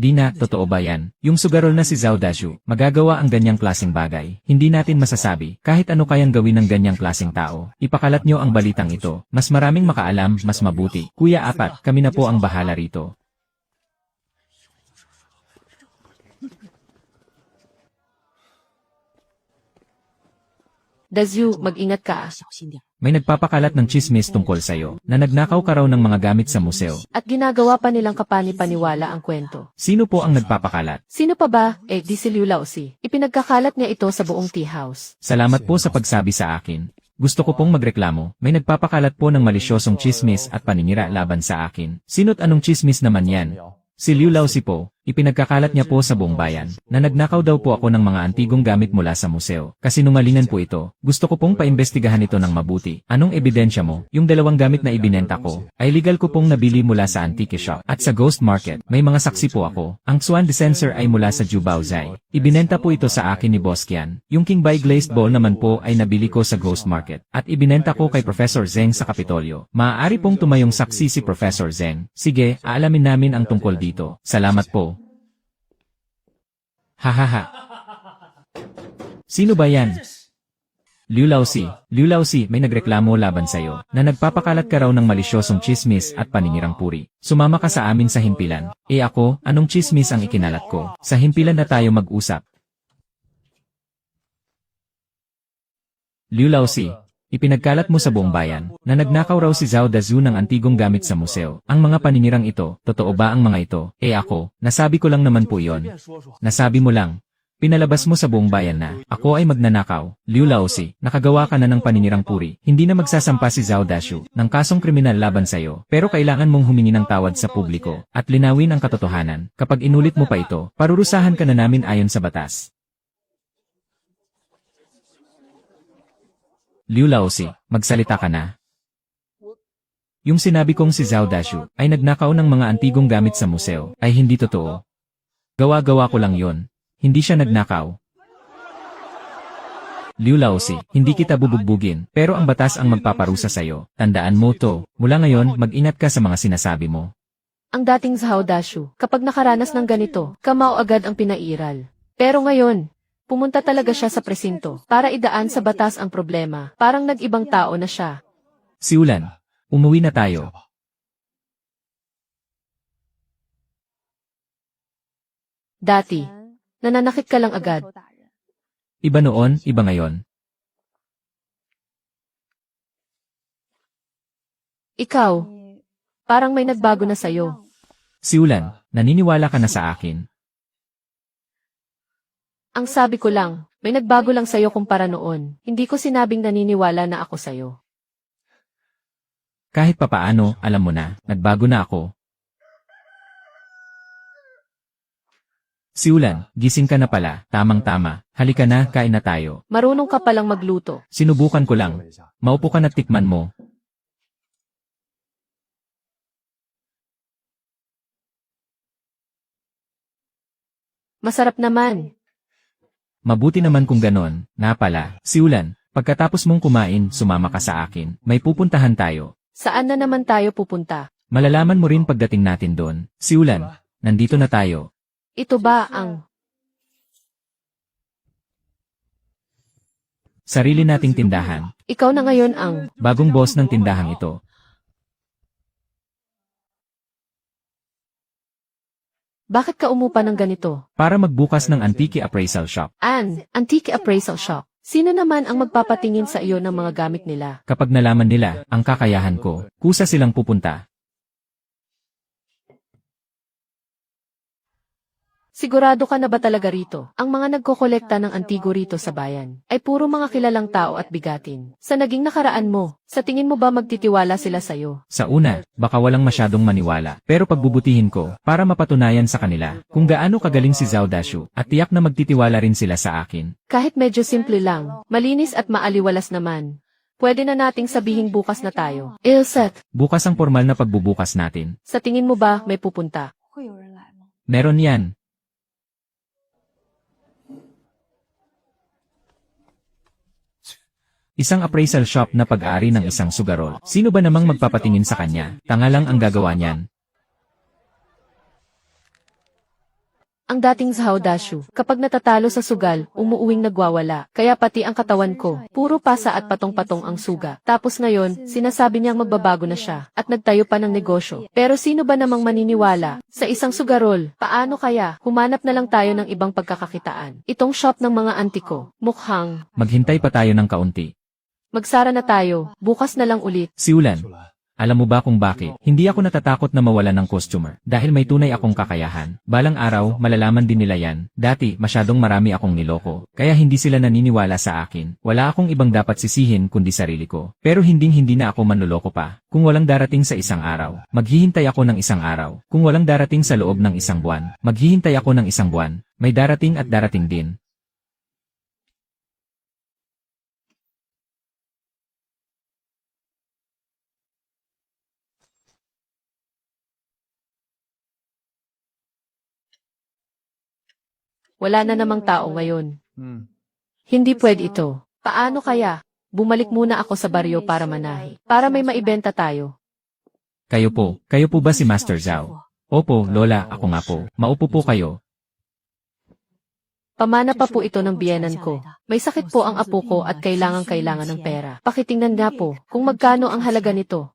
Di na, totoo ba yan? Yung sugarol na si Zhao Dashu, magagawa ang ganyang klaseng bagay. Hindi natin masasabi, kahit ano kayang gawin ng ganyang klaseng tao. Ipakalat nyo ang balitang ito. Mas maraming makaalam, mas mabuti. Kuya Apat, kami na po ang bahala rito. Dazyu, mag-ingat ka. May nagpapakalat ng chismis tungkol sa'yo, na nagnakaw ka raw ng mga gamit sa museo. At ginagawa pa nilang kapani-paniwala ang kwento. Sino po ang nagpapakalat? Sino pa ba? Di si Liu Laozi. Ipinagkakalat niya ito sa buong tea house. Salamat po sa pagsabi sa akin. Gusto ko pong magreklamo, may nagpapakalat po ng malisyosong chismis at paninira laban sa akin. Sino't anong chismis naman yan? Si Liu Laozi po, ipinagkakalat niya po sa buong bayan, na nagnakaw daw po ako ng mga antigong gamit mula sa museo. Kasinungalingan po ito. Gusto ko pong paimbestigahan ito ng mabuti. Anong ebidensya mo? Yung 2 gamit na ibinenta ko, ay legal ko pong nabili mula sa antique shop. At sa ghost market, may mga saksi po ako. Ang Swan Dispenser ay mula sa Jubaozai. Ibinenta po ito sa akin ni Boss Kian. Yung King Bai Glazed Bowl naman po ay nabili ko sa ghost market. At ibinenta ko kay Professor Zeng sa Kapitolyo. Maaari pong tumayong saksi si Professor Zeng. Sige, aalamin namin ang tungkol dito. Salamat po. Hahaha. Sino ba yan? Liu Laozi. Liu Laozi, may nagreklamo laban sa'yo, na nagpapakalat ka raw ng malisyosong chismis at paninirang puri. Sumama ka sa amin sa himpilan. Ako, anong chismis ang ikinalat ko? Sa himpilan na tayo mag-usap. Liu Laozi, ipinagkalat mo sa buong bayan, na nagnakaw raw si Zhao Dazu ng antigong gamit sa museo. Ang mga paninirang ito, totoo ba ang mga ito? Ako, nasabi ko lang naman po yon. Nasabi mo lang. Pinalabas mo sa buong bayan na, ako ay magnanakaw. Liu Laozi, nakagawa ka na ng paninirang puri. Hindi na magsasampa si Zhao Dazu ng kasong kriminal laban sa'yo, pero kailangan mong humingi ng tawad sa publiko, at linawin ang katotohanan. Kapag inulit mo pa ito, parurusahan ka na namin ayon sa batas. Liu Laozi, magsalita ka na. Yung sinabi kong si Zhao Dazu ay nagnakaw ng mga antigong gamit sa museo ay hindi totoo. Gawa-gawa ko lang yon. Hindi siya nagnakaw. Liu Laozi, hindi kita bubugbugin, pero ang batas ang magpaparusa sa'yo. Tandaan mo to. Mula ngayon, mag-ingat ka sa mga sinasabi mo. Ang dating Zhao Dazu, kapag nakaranas ng ganito, kamao agad ang pinairal. Pero ngayon, pumunta talaga siya sa presinto para idaan sa batas ang problema. Parang nag-ibang tao na siya. Siulan, umuwi na tayo. Dati, nananakit ka lang agad. Iba noon, iba ngayon. Ikaw, parang may nagbago na sa'yo. Siulan, naniniwala ka na sa akin. Ang sabi ko lang, may nagbago lang sa'yo kumpara noon. Hindi ko sinabing naniniwala na ako sa'yo. Kahit papaano, alam mo na, nagbago na ako. Siulan, gising ka na pala, tamang-tama. Halika na, kain na tayo. Marunong ka palang magluto. Sinubukan ko lang. Maupo ka na tikman mo. Masarap naman. Mabuti naman kung ganon. Na pala, Siulan, pagkatapos mong kumain, sumama ka sa akin. May pupuntahan tayo. Saan na naman tayo pupunta? Malalaman mo rin pagdating natin doon. Siulan, nandito na tayo. Ito ba ang... Sarili nating tindahan. Ikaw na ngayon ang... Bagong boss ng tindahang ito. Bakit ka umupa ng ganito? Para magbukas ng antique appraisal shop. Antique appraisal shop. Sino naman ang magpapatingin sa iyo ng mga gamit nila? Kapag nalaman nila ang kakayahan ko, kusa silang pupunta. Sigurado ka na ba talaga rito? Ang mga nagkokolekta ng antigo rito sa bayan ay puro mga kilalang tao at bigatin. Sa naging nakaraan mo, sa tingin mo ba magtitiwala sila sa'yo? Sa una, baka walang masyadong maniwala. Pero pagbubutihin ko, para mapatunayan sa kanila kung gaano kagaling si Zhao Dazu at tiyak na magtitiwala rin sila sa akin. Kahit medyo simple lang, malinis at maaliwalas naman. Pwede na nating sabihin bukas na tayo. Ilset, Bukas ang formal na pagbubukas natin. sa tingin mo ba may pupunta? 会有人来吗？ Meron yan. Isang appraisal shop na pag-aari ng isang sugarol. Sino ba namang magpapatingin sa kanya? Tanga lang ang gagawa niyan. Ang dating Zhao Dazu, kapag natatalo sa sugal, umuuwing nagwawala. Kaya pati ang katawan ko, puro pasa at patong-patong ang suga. Tapos ngayon, sinasabi niyang magbabago na siya, at nagtayo pa ng negosyo. Pero sino ba namang maniniwala? Sa isang sugarol, paano kaya? Humanap na lang tayo ng ibang pagkakakitaan. Itong shop ng mga antiko, mukhang... Maghintay pa tayo ng kaunti. Magsara na tayo, bukas na lang ulit. Si Ulan. Alam mo ba kung bakit? Hindi ako natatakot na mawalan ng customer. Dahil may tunay akong kakayahan. Balang araw, malalaman din nila yan. Dati, masyadong marami akong niloko. Kaya hindi sila naniniwala sa akin. Wala akong ibang dapat sisihin kundi sarili ko. Pero hindi na ako manloloko pa. Kung walang darating sa isang araw, maghihintay ako ng isang araw. Kung walang darating sa loob ng isang buwan, maghihintay ako ng isang buwan. May darating at darating din. Wala na namang tao ngayon. Hindi pwede ito. Paano kaya? Bumalik muna ako sa baryo para manahi. Para may maibenta tayo. Kayo po ba si Master Zhao? Opo, Lola, ako nga po. Maupo po kayo. Pamana pa po ito ng biyenan ko. May sakit po ang apo ko at kailangan ng pera. Pakitingnan nga po kung magkano ang halaga nito.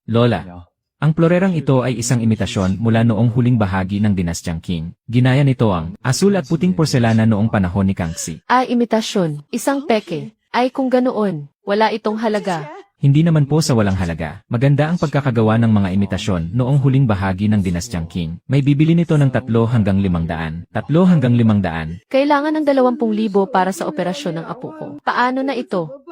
Lola, ang plorerang ito ay isang imitasyon mula noong huling bahagi ng dinastyang Qing. Ginaya nito ang asul at puting porselana noong panahon ni Kangxi. Imitasyon. Isang peke. Ay kung ganoon, wala itong halaga. Hindi naman po sa walang halaga. Maganda ang pagkakagawa ng mga imitasyon noong huling bahagi ng dinastyang Qing. May bibili nito ng 3 hanggang 500. 3 hanggang 500. Kailangan ng 20,000 para sa operasyon ng apo ko. Paano na ito?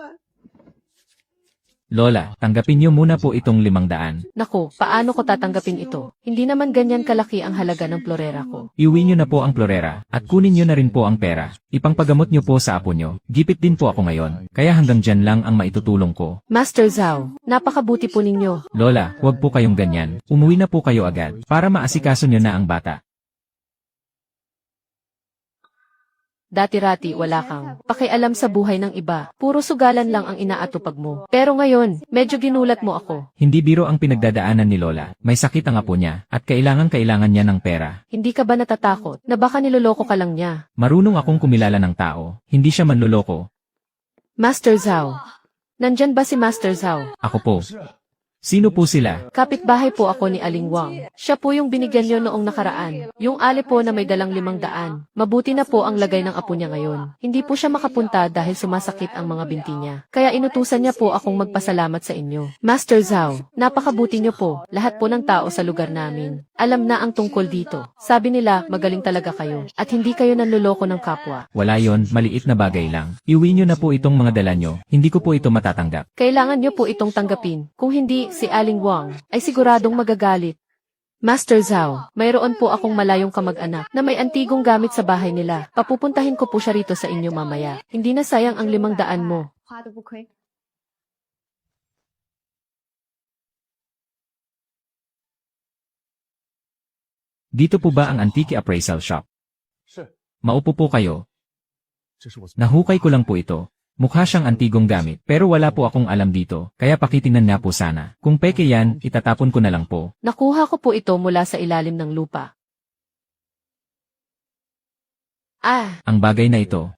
Lola, tanggapin niyo muna po itong 500. Naku, paano ko tatanggapin ito? Hindi naman ganyan kalaki ang halaga ng plorera ko. Iuwi niyo na po ang plorera, at kunin niyo na rin po ang pera. Ipangpagamot niyo po sa apo niyo. Gipit din po ako ngayon, kaya hanggang dyan lang ang maitutulong ko. Master Zhao, napakabuti po ninyo. Lola, huwag po kayong ganyan. Umuwi na po kayo agad, para maasikaso niyo na ang bata. Dati-rati wala kang pakialam sa buhay ng iba. Puro sugalan lang ang inaatupag mo. Pero ngayon, medyo ginulat mo ako. Hindi biro ang pinagdadaanan ni Lola. May sakit ang apo niya, at kailangan niya ng pera. Hindi ka ba natatakot na baka niloloko ka lang niya? Marunong akong kumilala ng tao. Hindi siya manloloko. Master Zhao. Nandyan ba si Master Zhao? Ako po. Sino po sila? Kapitbahay po ako ni Aling Wang. Siya po yung binigyan niyo noong nakaraan. Yung ali po na may dalang 500. Mabuti na po ang lagay ng apo niya ngayon. Hindi po siya makapunta dahil sumasakit ang mga binti niya. Kaya inutusan niya po akong magpasalamat sa inyo. Master Zhao, napakabuti niyo po. Lahat po ng tao sa lugar namin alam na ang tungkol dito. Sabi nila, magaling talaga kayo. At hindi kayo nanloloko ng kapwa. Wala yon, maliit na bagay lang. Iuwi niyo na po itong mga dala niyo. Hindi ko po ito matatanggap. Kailangan niyo po itong tanggapin. Kung hindi, si Aling Wang ay siguradong magagalit. Master Zhao, mayroon po akong malayong kamag-anak na may antigong gamit sa bahay nila. Papupuntahin ko po siya rito sa inyo mamaya. Hindi na sayang ang 500 mo. Dito po ba ang Antique Appraisal Shop? Maupo po kayo. Nahukay ko lang po ito. Mukha siyang antigong gamit, pero wala po akong alam dito, kaya pakitingnan nga po sana. Kung peke yan, itatapon ko na lang po. Nakuha ko po ito mula sa ilalim ng lupa. Ang bagay na ito.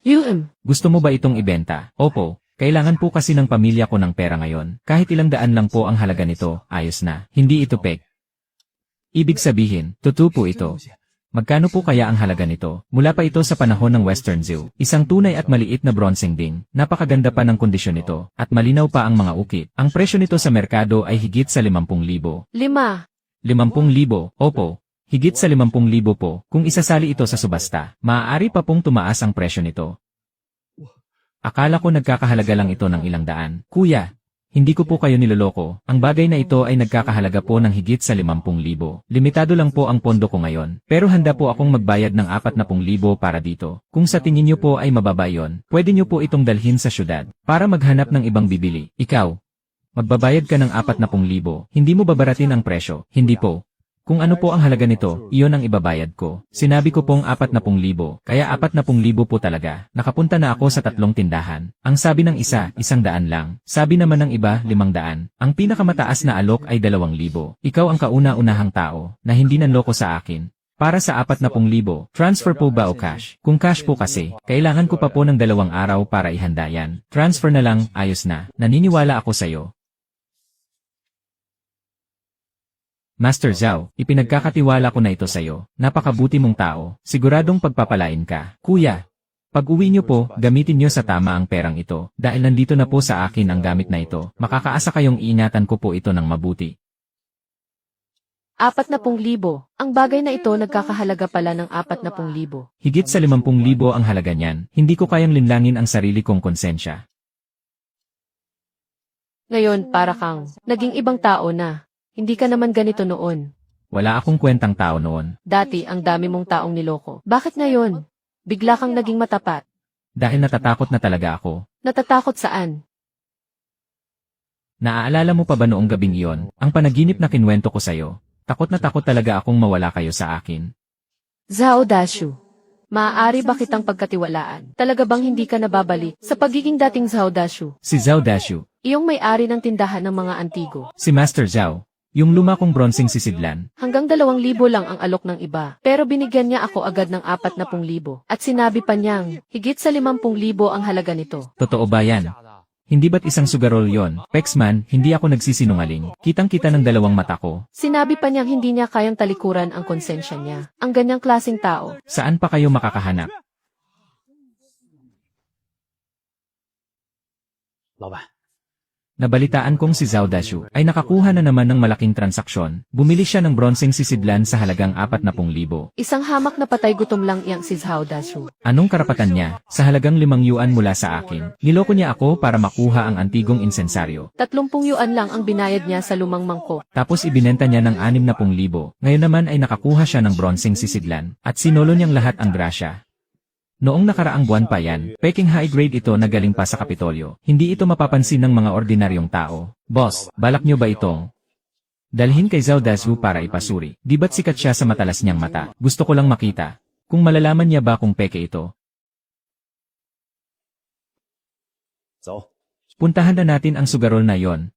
Gusto mo ba itong ibenta? Opo. Kailangan po kasi ng pamilya ko ng pera ngayon. Kahit ilang daan lang po ang halaga nito, ayos na. Hindi ito pek. Ibig sabihin, totoo po ito. Magkano po kaya ang halaga nito? Mula pa ito sa panahon ng Western Zoo. Isang tunay at maliit na bronzeng ding. Napakaganda pa ng kondisyon nito. At malinaw pa ang mga ukit. Ang presyo nito sa merkado ay higit sa 50,000. 50,000? Opo. Higit sa 50,000 po. Kung isasali ito sa subasta, maaari pa pong tumaas ang presyo nito. Akala ko nagkakahalaga lang ito ng ilang daan. Kuya, hindi ko po kayo niloloko. Ang bagay na ito ay nagkakahalaga po ng higit sa 50,000. Limitado lang po ang pondo ko ngayon. Pero handa po akong magbayad ng 40,000 para dito. Kung sa tingin niyo po ay mababa yon, pwede niyo po itong dalhin sa syudad para maghanap ng ibang bibili. Ikaw, magbabayad ka ng 40,000. Hindi mo babaratin ang presyo. Hindi po. Kung ano po ang halaga nito, iyon ang ibabayad ko. Sinabi ko pong 40,000, kaya 40,000 po talaga. Nakapunta na ako sa 3 tindahan. Ang sabi ng isa, 100 lang. Sabi naman ng iba, 500. Ang pinakamataas na alok ay 2,000. Ikaw ang kauna-unahang tao na hindi nanloko sa akin. Para sa 40,000, transfer po ba o cash? Kung cash po kasi, kailangan ko pa po ng 2 araw para ihanda yan. Transfer na lang, ayos na. Naniniwala ako sa'yo. Master Zhao, ipinagkakatiwala ko na ito sa'yo. Napakabuti mong tao. Siguradong pagpapalain ka. Kuya, Pag uwi niyo po, gamitin niyo sa tama ang perang ito. Dahil nandito na po sa akin ang gamit na ito, makakaasa kayong iingatan ko po ito ng mabuti. 40,000. Ang bagay na ito nagkakahalaga pala ng 40,000. Higit sa 50,000 ang halaga niyan, hindi ko kayang linlangin ang sarili kong konsensya. Ngayon, para kang naging ibang tao na. Hindi ka naman ganito noon. Wala akong kwentang tao noon. Dati, ang dami mong taong niloko. Bakit ngayon? Bigla kang naging matapat. Dahil natatakot na talaga ako. Natatakot saan? Naaalala mo pa ba noong gabing iyon, ang panaginip na kinwento ko sa'yo? Takot na takot talaga akong mawala kayo sa akin. Zhao Dashu. Maaari ba kitang pagkatiwalaan? Talaga bang hindi ka nababalik sa pagiging dating Zhao Dashu? Si Zhao Dashu, Iyong may-ari ng tindahan ng mga antigo. si Master Zhao, yung luma kong bronseng sisidlan. Hanggang 2,000 lang ang alok ng iba. Pero binigyan niya ako agad ng 40,000. At sinabi pa niyang, higit sa 50,000 ang halaga nito. Totoo ba yan? Hindi ba't isang sugarol yon? Pexman, hindi ako nagsisinungaling. Kitang-kita ng dalawang mata ko. Sinabi pa niyang hindi niya kayang talikuran ang konsensya niya. Ang ganyang klaseng tao. Saan pa kayo makakahanap? 老板， Nabalitaan kong si Zhao Dashu ay nakakuha na naman ng malaking transaksyon. Bumili siya ng bronseng sisidlan sa halagang 40,000. Isang hamak na patay gutom lang iyang si Zhao Dashu. Anong karapatan niya? Sa halagang 5 yuan mula sa akin, niloko niya ako para makuha ang antigong insensaryo. 30 yuan lang ang binayad niya sa lumang mangkok. Tapos ibinenta niya ng 60,000. Ngayon naman ay nakakuha siya ng bronseng sisidlan at sinolo niyang lahat ang grasya. Noong nakaraang buwan pa yan, peking high grade ito na galing pa sa Kapitolyo. Hindi ito mapapansin ng mga ordinaryong tao. Boss, balak niyo ba itong dalhin kay Zhao Dashu para ipasuri? Di ba't sikat siya sa matalas niyang mata? Gusto ko lang makita. Kung malalaman niya ba kung peke ito. 走。 Puntahan na natin ang sugarol na yon.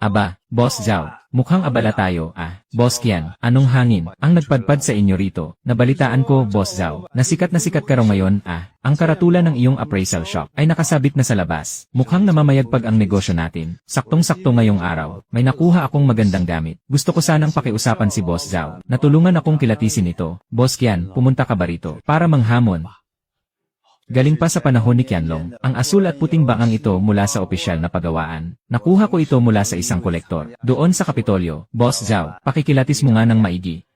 Aba, Boss Zhao, mukhang abala tayo, Boss Kian, anong hangin, ang nagpadpad sa inyo rito? Nabalitaan ko, Boss Zhao, na sikat ka raw ngayon, ang karatulan ng iyong appraisal shop ay nakasabit na sa labas. Mukhang namamayagpag ang negosyo natin. Saktong-sakto ngayong araw, may nakuha akong magandang gamit. Gusto ko sanang pakiusapan si Boss Zhao. Natulungan akong kilatisin ito. Boss Kian, pumunta ka ba rito? Para manghamon. Galing pa sa panahon ni Qianlong, ang asul at puting bangang ito mula sa opisyal na pagawaan. Nakuha ko ito mula sa isang kolektor. Doon sa Kapitolyo, Boss Zhao, pakikilatis mo nga ng maigi.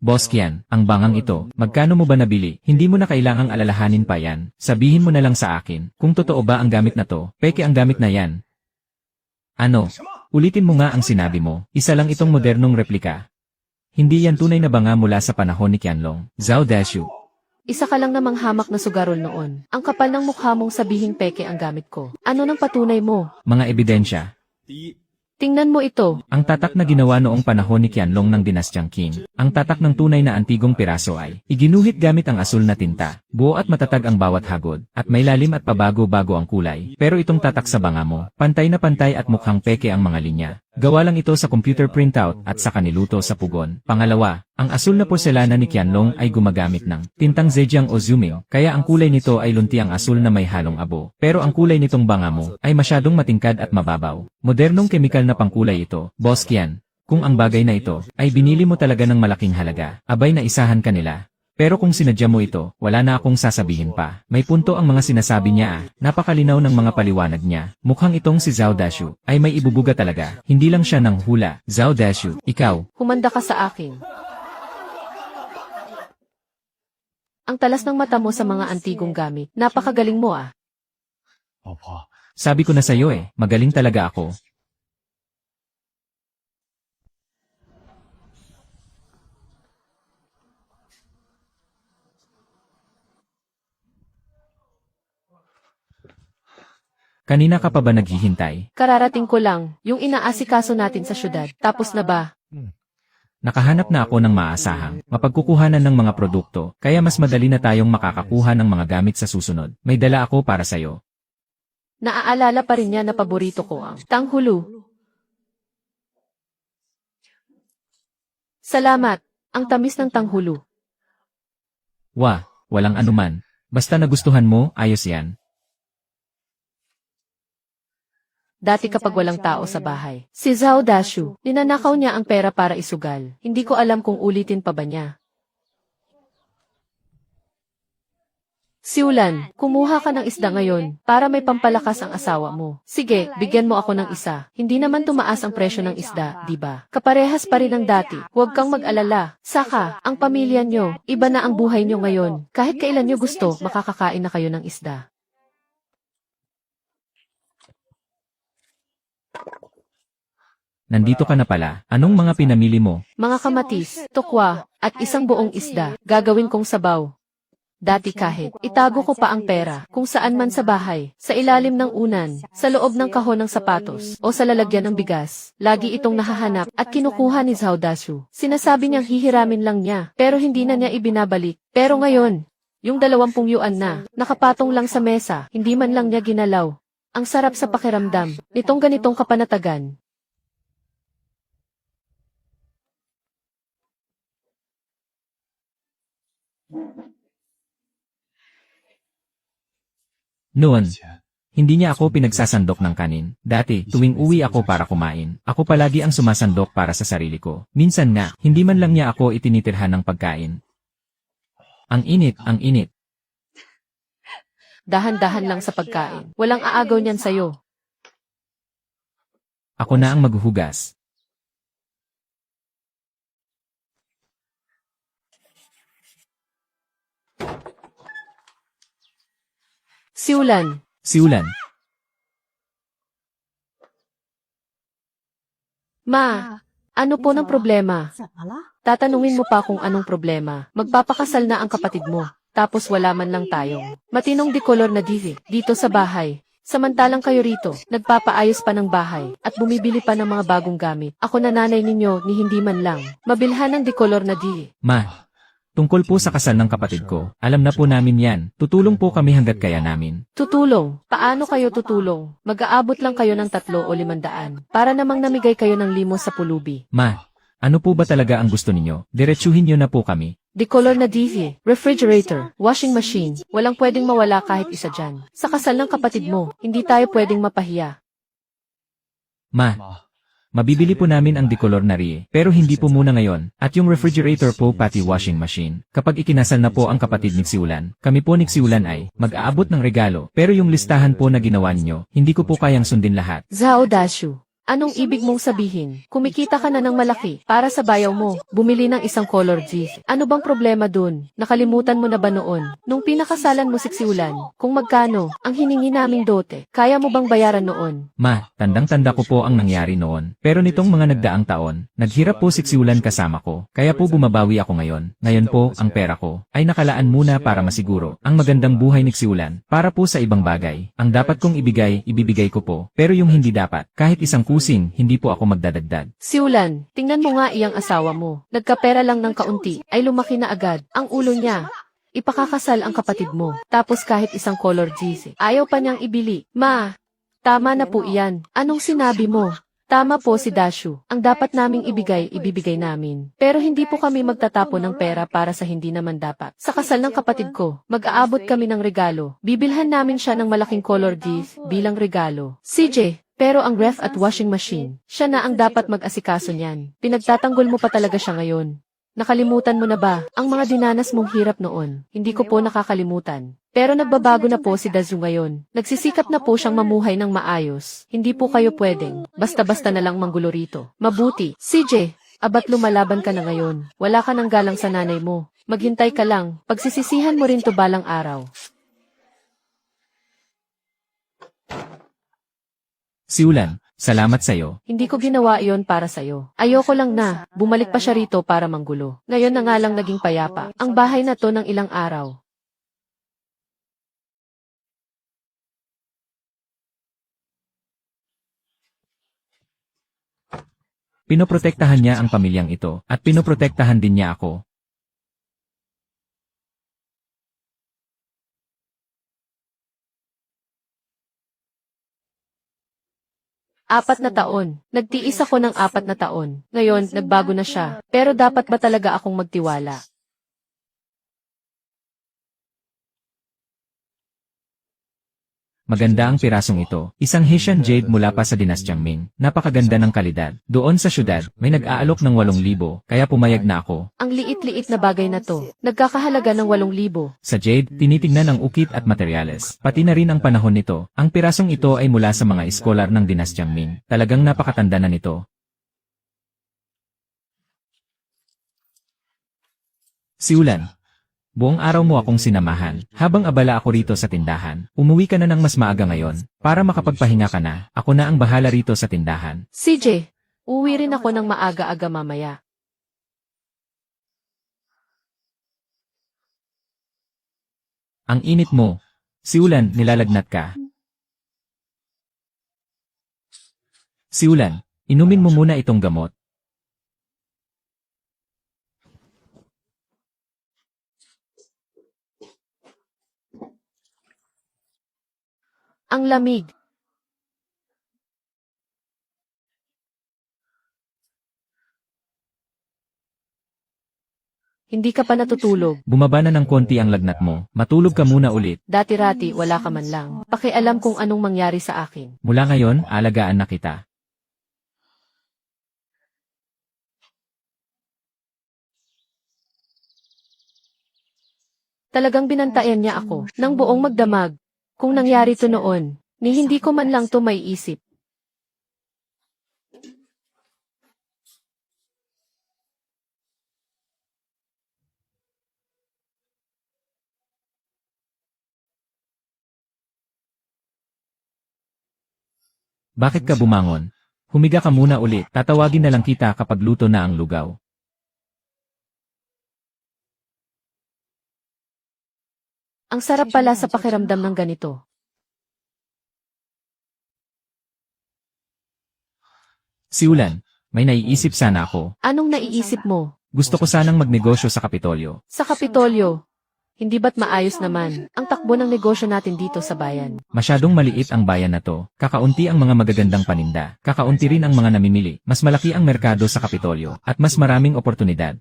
Boss Qian, ang bangang ito, magkano mo ba nabili? Hindi mo na kailangang alalahanin pa yan. Sabihin mo na lang sa akin, kung totoo ba ang gamit na to, peke ang gamit na yan. Ano? Ulitin mo nga ang sinabi mo, isa lang itong modernong replika. Hindi yan tunay na banga mula sa panahon ni Qianlong. Zhao Dashu. Isa ka lang namang hamak na sugarol noon. Ang kapal ng mukha mong sabihing peke ang gamit ko. Ano nang patunay mo? Mga ebidensya. 第一， Tingnan mo ito. Ang tatak na ginawa noong panahon ni Qianlong ng dinastyang Qing. Ang tatak ng tunay na antigong piraso ay iginuhit gamit ang asul na tinta. Buo at matatag ang bawat hagod, at may lalim at pabago-bago ang kulay. Pero itong tatak sa banga mo, pantay na pantay at mukhang peke ang mga linya. Gawa lang ito sa computer printout at sa kaniluto sa pugon. Pangalawa, ang asul na porselana ni Qianlong ay gumagamit ng tintang Zhejiang o Zuming, kaya ang kulay nito ay luntiang asul na may halong abo. Pero ang kulay nitong banga mo ay masyadong matingkad at mababaw. Modernong kemikal na pangkulay ito, Boss Qian. Kung ang bagay na ito ay binili mo talaga ng malaking halaga, abay na isahan ka nila. Pero kung sinadya mo ito, wala na akong sasabihin pa. May punto ang mga sinasabi niya napakalinaw ng mga paliwanag niya. Mukhang itong si Zhao Dashu ay may ibubuga talaga. Hindi lang siya ng hula. Zhao Dashu, ikaw. Humanda ka sa akin. Ang talas ng mata mo sa mga antigong gamit. Napakagaling mo 老婆， Sabi ko na sa'yo magaling talaga ako. Kanina ka pa ba naghihintay? Kararating ko lang, yung inaasikaso natin sa syudad. Tapos na ba? Nakahanap na ako ng maasahang mapagkukuhanan ng mga produkto, kaya mas madali na tayong makakakuha ng mga gamit sa susunod. May dala ako para sa'yo. Naaalala pa rin niya na paborito ko ang tanghulu. Salamat, ang tamis ng tanghulu. Wah, walang anuman. Basta nagustuhan mo, ayos yan. Dati kapag walang tao sa bahay. Si Zhao Dashu, ninanakaw niya ang pera para isugal. Hindi ko alam kung ulitin pa ba niya. Siulan, kumuha ka ng isda ngayon para may pampalakas ang asawa mo. Sige, bigyan mo ako ng isa. Hindi naman tumaas ang presyo ng isda, di ba? Kaparehas pa rin ng dati. Huwag kang mag-alala. Saka, ang pamilya nyo, iba na ang buhay nyo ngayon. Kahit kailan nyo gusto, makakakain na kayo ng isda. Nandito ka na pala. Anong mga pinamili mo? Mga kamatis, tokwa, at isang buong isda, gagawin kong sabaw. Dati kahit, itago ko pa ang pera, kung saan man sa bahay, sa ilalim ng unan, sa loob ng kahon ng sapatos, o sa lalagyan ng bigas. Lagi itong nahahanap at kinukuha ni Zhao Dashu. Sinasabi niyang hihiramin lang niya, pero hindi na niya ibinabalik. Pero ngayon, yung 20 yuan na, nakapatong lang sa mesa, hindi man lang niya ginalaw. Ang sarap sa pakiramdam, nitong ganitong kapanatagan. Noon, hindi niya ako pinagsasandok ng kanin. Dati, tuwing uwi ako para kumain, ako palagi ang sumasandok para sa sarili ko. Minsan nga, hindi man lang niya ako itinitirhan ng pagkain. Ang init, ang init. Dahan-dahan lang sa pagkain. Walang aagaw niyan sa'yo. Ako na ang maghuhugas. Siulan, Siulan, ma, ano po ng problema? Tatanungin mo pa kung anong problema. Magpapakasal na ang kapatid mo. Tapos wala man lang tayong matinong dekolor na divi dito sa bahay. Samantalang kayo rito, nagpapaayos pa ng bahay at bumibili pa ng mga bagong gamit. Ako na nanay ninyo ni hindi man lang mabilhan ng dekolor na divi. ma. Tungkol po sa kasal ng kapatid ko, alam na po namin yan. Tutulong po kami hanggat kaya namin. Tutulong. Paano kayo tutulong? Mag-aabot lang kayo ng 3 o 500 para namang namigay kayo ng limos sa pulubi. Ma, ano po ba talaga ang gusto ninyo? Diretsuhin niyo na po kami. Decolor na TV, refrigerator, washing machine, walang pwedeng mawala kahit isa dyan. Sa kasal ng kapatid mo, hindi tayo pwedeng mapahiya. Ma, mabibili po namin ang dekolor na rie, pero hindi po muna ngayon. At yung refrigerator po pati washing machine. Kapag ikinasal na po ang kapatid ni Siulan, kami po ni Siulan ay mag-aabot ng regalo. Pero yung listahan po na ginawa ninyo, hindi ko po kayang sundin lahat. Zhao Dashu, anong ibig mong sabihin? Kumikita ka na ng malaki para sa bayaw mo, bumili ng isang color jeans. Ano bang problema dun? Nakalimutan mo na ba noon? Nung pinakasalan mo si Siulan, kung magkano ang hiningi naming dote, kaya mo bang bayaran noon? Ma, tandang-tanda ko po ang nangyari noon. Pero nitong mga nagdaang taon, naghirap po si Siulan kasama ko. Kaya po bumabawi ako ngayon. Ngayon po, ang pera ko ay nakalaan muna para masiguro ang magandang buhay ni Siulan para po sa ibang bagay. Ang dapat kong ibigay, ibibigay ko po. Pero yung hindi dapat, kahit isang kusing, hindi po ako magdadagdag. Siulan, tingnan mo nga iyang asawa mo. Nagkapera lang ng kaunti, ay lumaki na agad. Ang ulo niya. Ipakakasal ang kapatid mo. Tapos kahit isang color jeans, ayaw pa niyang ibili. Ma, tama na po iyan. Anong sinabi mo? Tama po si Dashu. Ang dapat naming ibigay, ibibigay namin. Pero hindi po kami magtatapon ng pera para sa hindi naman dapat. Sa kasal ng kapatid ko, mag-aabot kami ng regalo. Bibilhan namin siya ng malaking color jeans bilang regalo. CJ, pero ang ref at washing machine, siya na ang dapat mag-asikaso niyan. Pinagtatanggol mo pa talaga siya ngayon. Nakalimutan mo na ba ang mga dinanas mong hirap noon? Hindi ko po nakakalimutan. Pero nagbabago na po si Dazu ngayon. Nagsisikap na po siyang mamuhay ng maayos. Hindi po kayo pwedeng basta-basta na lang manggulo rito. Mabuti. CJ, abat lumalaban ka na ngayon. Wala ka ng galang sa nanay mo. Maghintay ka lang. Pagsisisihan mo rin to balang araw. Siulan, salamat sa'yo. Hindi ko ginawa iyon para sa'yo. Ayoko lang na, bumalik pa siya rito para manggulo. Ngayon na nga lang naging payapa. Ang bahay na to ng ilang araw. Pinoprotektahan niya ang pamilyang ito, at pinoprotektahan din niya ako. 4 na taon. Nagtiis ako ng 4 na taon. Ngayon, nagbago na siya. Pero dapat ba talaga akong magtiwala? Maganda ang pirasong ito. Isang Hessian jade mula pa sa dinastyang Ming. Napakaganda ng kalidad. Doon sa syudad, may nag-aalok ng 8,000, kaya pumayag na ako. Ang liit-liit na bagay na to. Nagkakahalaga ng 8,000. Sa jade, tinitignan ang ukit at materyales. Pati na rin ang panahon nito. Ang pirasong ito ay mula sa mga iskolar ng dinastyang Ming. Talagang napakatanda na nito. Siulan. Buong araw mo akong sinamahan. Habang abala ako rito sa tindahan, umuwi ka na ng mas maaga ngayon. Para makapagpahinga ka na, ako na ang bahala rito sa tindahan. CJ, uwi rin ako ng maaga-aga mamaya. Ang init mo. Siulan, nilalagnat ka. Siulan, inumin mo muna itong gamot. Ang lamig. Hindi ka pa natutulog. Bumaba na ng konti ang lagnat mo. Matulog ka muna ulit. Dati-rati wala ka man lang. Pakialam kung anong mangyari sa akin. Mula ngayon, alagaan na kita. Talagang binantayan niya ako ng buong magdamag. Kung nangyari to noon, ni hindi ko man lang to maiisip. Bakit ka bumangon? Humiga ka muna ulit. Tatawagin na lang kita kapag luto na ang lugaw. Ang sarap pala sa pakiramdam ng ganito. Siulan, may naiisip sana ako. Anong naiisip mo? Gusto ko sanang magnegosyo sa Kapitolyo. Sa Kapitolyo, hindi ba't maayos naman ang takbo ng negosyo natin dito sa bayan? Masyadong maliit ang bayan na to. Kakaunti ang mga magagandang paninda. Kakaunti rin ang mga namimili. Mas malaki ang merkado sa Kapitolyo at mas maraming oportunidad.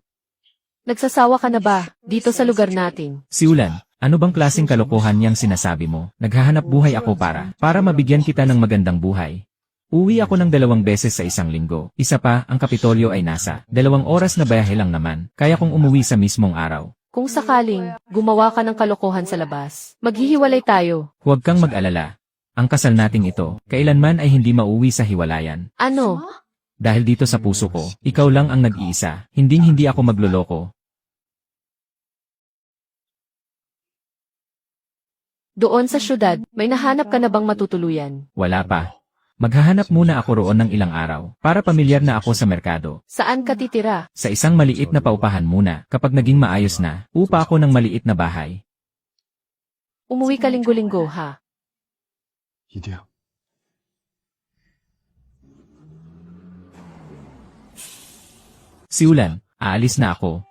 Nagsasawa ka na ba dito sa lugar natin? Siulan, ano bang klaseng kalokohan niyang sinasabi mo? Naghahanap buhay ako para mabigyan kita ng magandang buhay. Uwi ako ng 2 beses sa isang linggo. Isa pa, ang Kapitolyo ay nasa 2 oras na biyahe lang naman. Kaya kong umuwi sa mismong araw. Kung sakaling gumawa ka ng kalokohan sa labas, maghihiwalay tayo. Huwag kang mag-alala. Ang kasal nating ito, kailanman ay hindi mauwi sa hiwalayan. Ano? Dahil dito sa puso ko, ikaw lang ang nag-iisa. Hinding-hindi ako magloloko. Doon sa syudad, may nahanap ka na bang matutuluyan? Wala pa. Maghahanap muna ako roon ng ilang araw para pamilyar na ako sa merkado. Saan ka titira? Sa isang maliit na paupahan muna. Kapag naging maayos na, upa ako ng maliit na bahay. Umuwi ka linggo-linggo, ha? 一定。 Siulan, aalis na ako.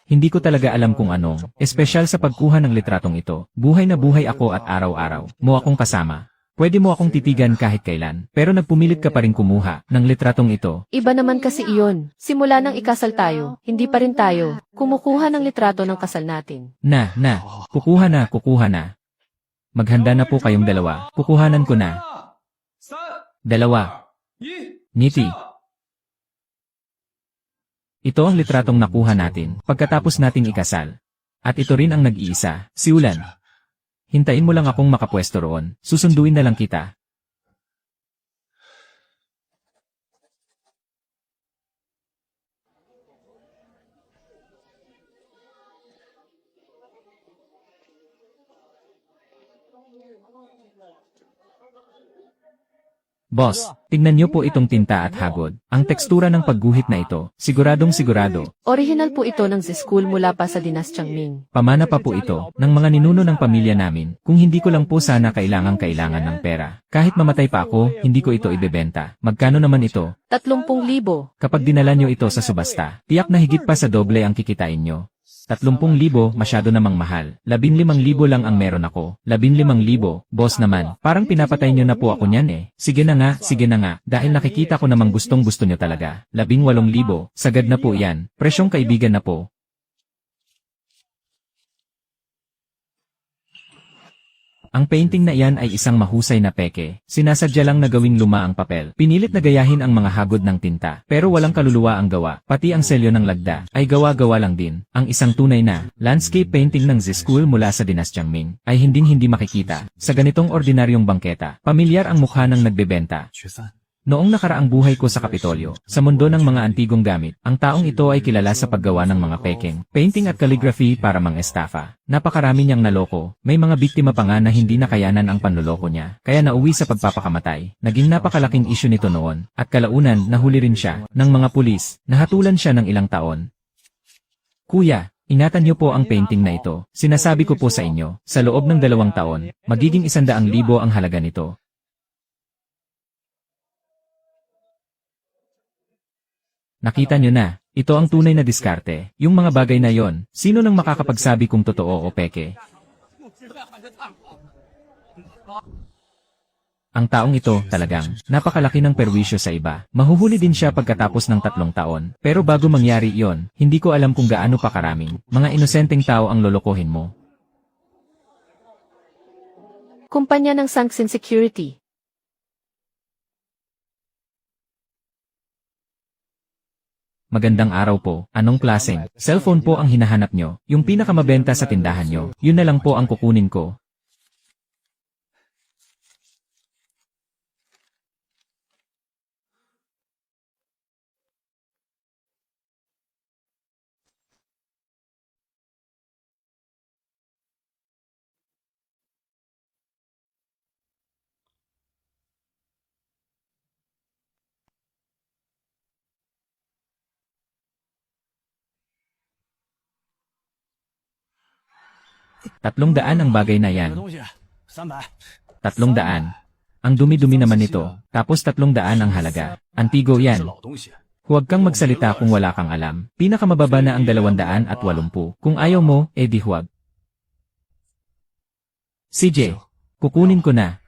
Hindi ko talaga alam kung ano, espesyal sa pagkuha ng litratong ito. Buhay na buhay ako at araw-araw mo akong kasama. Pwede mo akong titigan kahit kailan, pero nagpumilit ka pa rin kumuha ng litratong ito. Iba naman kasi iyon. Simula nang ikasal tayo, hindi pa rin tayo kumukuha ng litrato ng kasal natin. Kukuha na. Maghanda na po kayong dalawa. Kukuhanan ko na. 2. Ngiti. Ito ang litratong nakuha natin pagkatapos nating ikasal. At ito rin ang nag-iisa, Siulan. Hintayin mo lang akong makapwesto roon. Susunduin na lang kita. Boss, tignan niyo po itong tinta at hagod. Ang tekstura ng pagguhit na ito, siguradong sigurado. Original po ito ng Z-School mula pa sa dinastyang Ming. Pamana pa po ito ng mga ninuno ng pamilya namin. Kung hindi ko lang po sana kailangan ng pera. Kahit mamatay pa ako, hindi ko ito ibebenta. Magkano naman ito? 30,000. Kapag dinala nyo ito sa subasta, tiyak na higit pa sa doble ang kikitain nyo. 30,000 masyado namang mahal. 15,000 lang ang meron ako. 15,000, boss naman. Parang pinapatay nyo na po ako niyan eh. Sige na nga, dahil nakikita ko namang gustong gusto nyo talaga. 18,000, sagad na po yan. Presyong kaibigan na po. Ang painting na iyan ay isang mahusay na peke. Sinasadya lang na gawing luma ang papel. Pinilit na gayahin ang mga hagod ng tinta. Pero walang kaluluwa ang gawa. Pati ang selyo ng lagda ay gawa-gawa lang din. Ang isang tunay na landscape painting ng Z-School mula sa Dinastyang Ming ay hinding-hindi makikita sa ganitong ordinaryong bangketa. Pamilyar ang mukha ng nagbebenta. 决散。 Noong nakaraang buhay ko sa Kapitolyo, sa mundo ng mga antigong gamit, ang taong ito ay kilala sa paggawa ng mga peking, painting at calligraphy para mang-estafa. Napakarami niyang naloko, may mga biktima pa nga na hindi nakayanan ang panloloko niya, kaya nauwi sa pagpapakamatay. Naging napakalaking isyu nito noon, at kalaunan nahuli rin siya ng mga pulis, nahatulan siya ng ilang taon. Kuya, ingatan niyo po ang painting na ito. Sinasabi ko po sa inyo, sa loob ng 2 taon, magiging 100,000 ang halaga nito. Nakita nyo na, ito ang tunay na diskarte. Yung mga bagay na yon, sino nang makakapagsabi kung totoo o peke? Ang taong ito, talagang, napakalaki ng perwisyo sa iba. Mahuhuli din siya pagkatapos ng 3 taon. Pero bago mangyari yon, hindi ko alam kung gaano pa karaming mga inosenteng tao ang lolokohin mo. Kumpanya ng Sangsin Security. Magandang araw po. Anong klaseng cellphone po ang hinahanap nyo? Yung pinakamabenta sa tindahan nyo. Yun na lang po ang kukunin ko. $300 ang bagay na 这 yan. 东西300。 $300. Ang dumi-dumi naman nito. Tapos $300 ang halaga. Antigo 是 yan. 老东西。 Huwag kang magsalita kung wala kang alam. Pinakamababa na ang 280. Kung ayaw mo, edi huwag. CJ, kukunin ko na.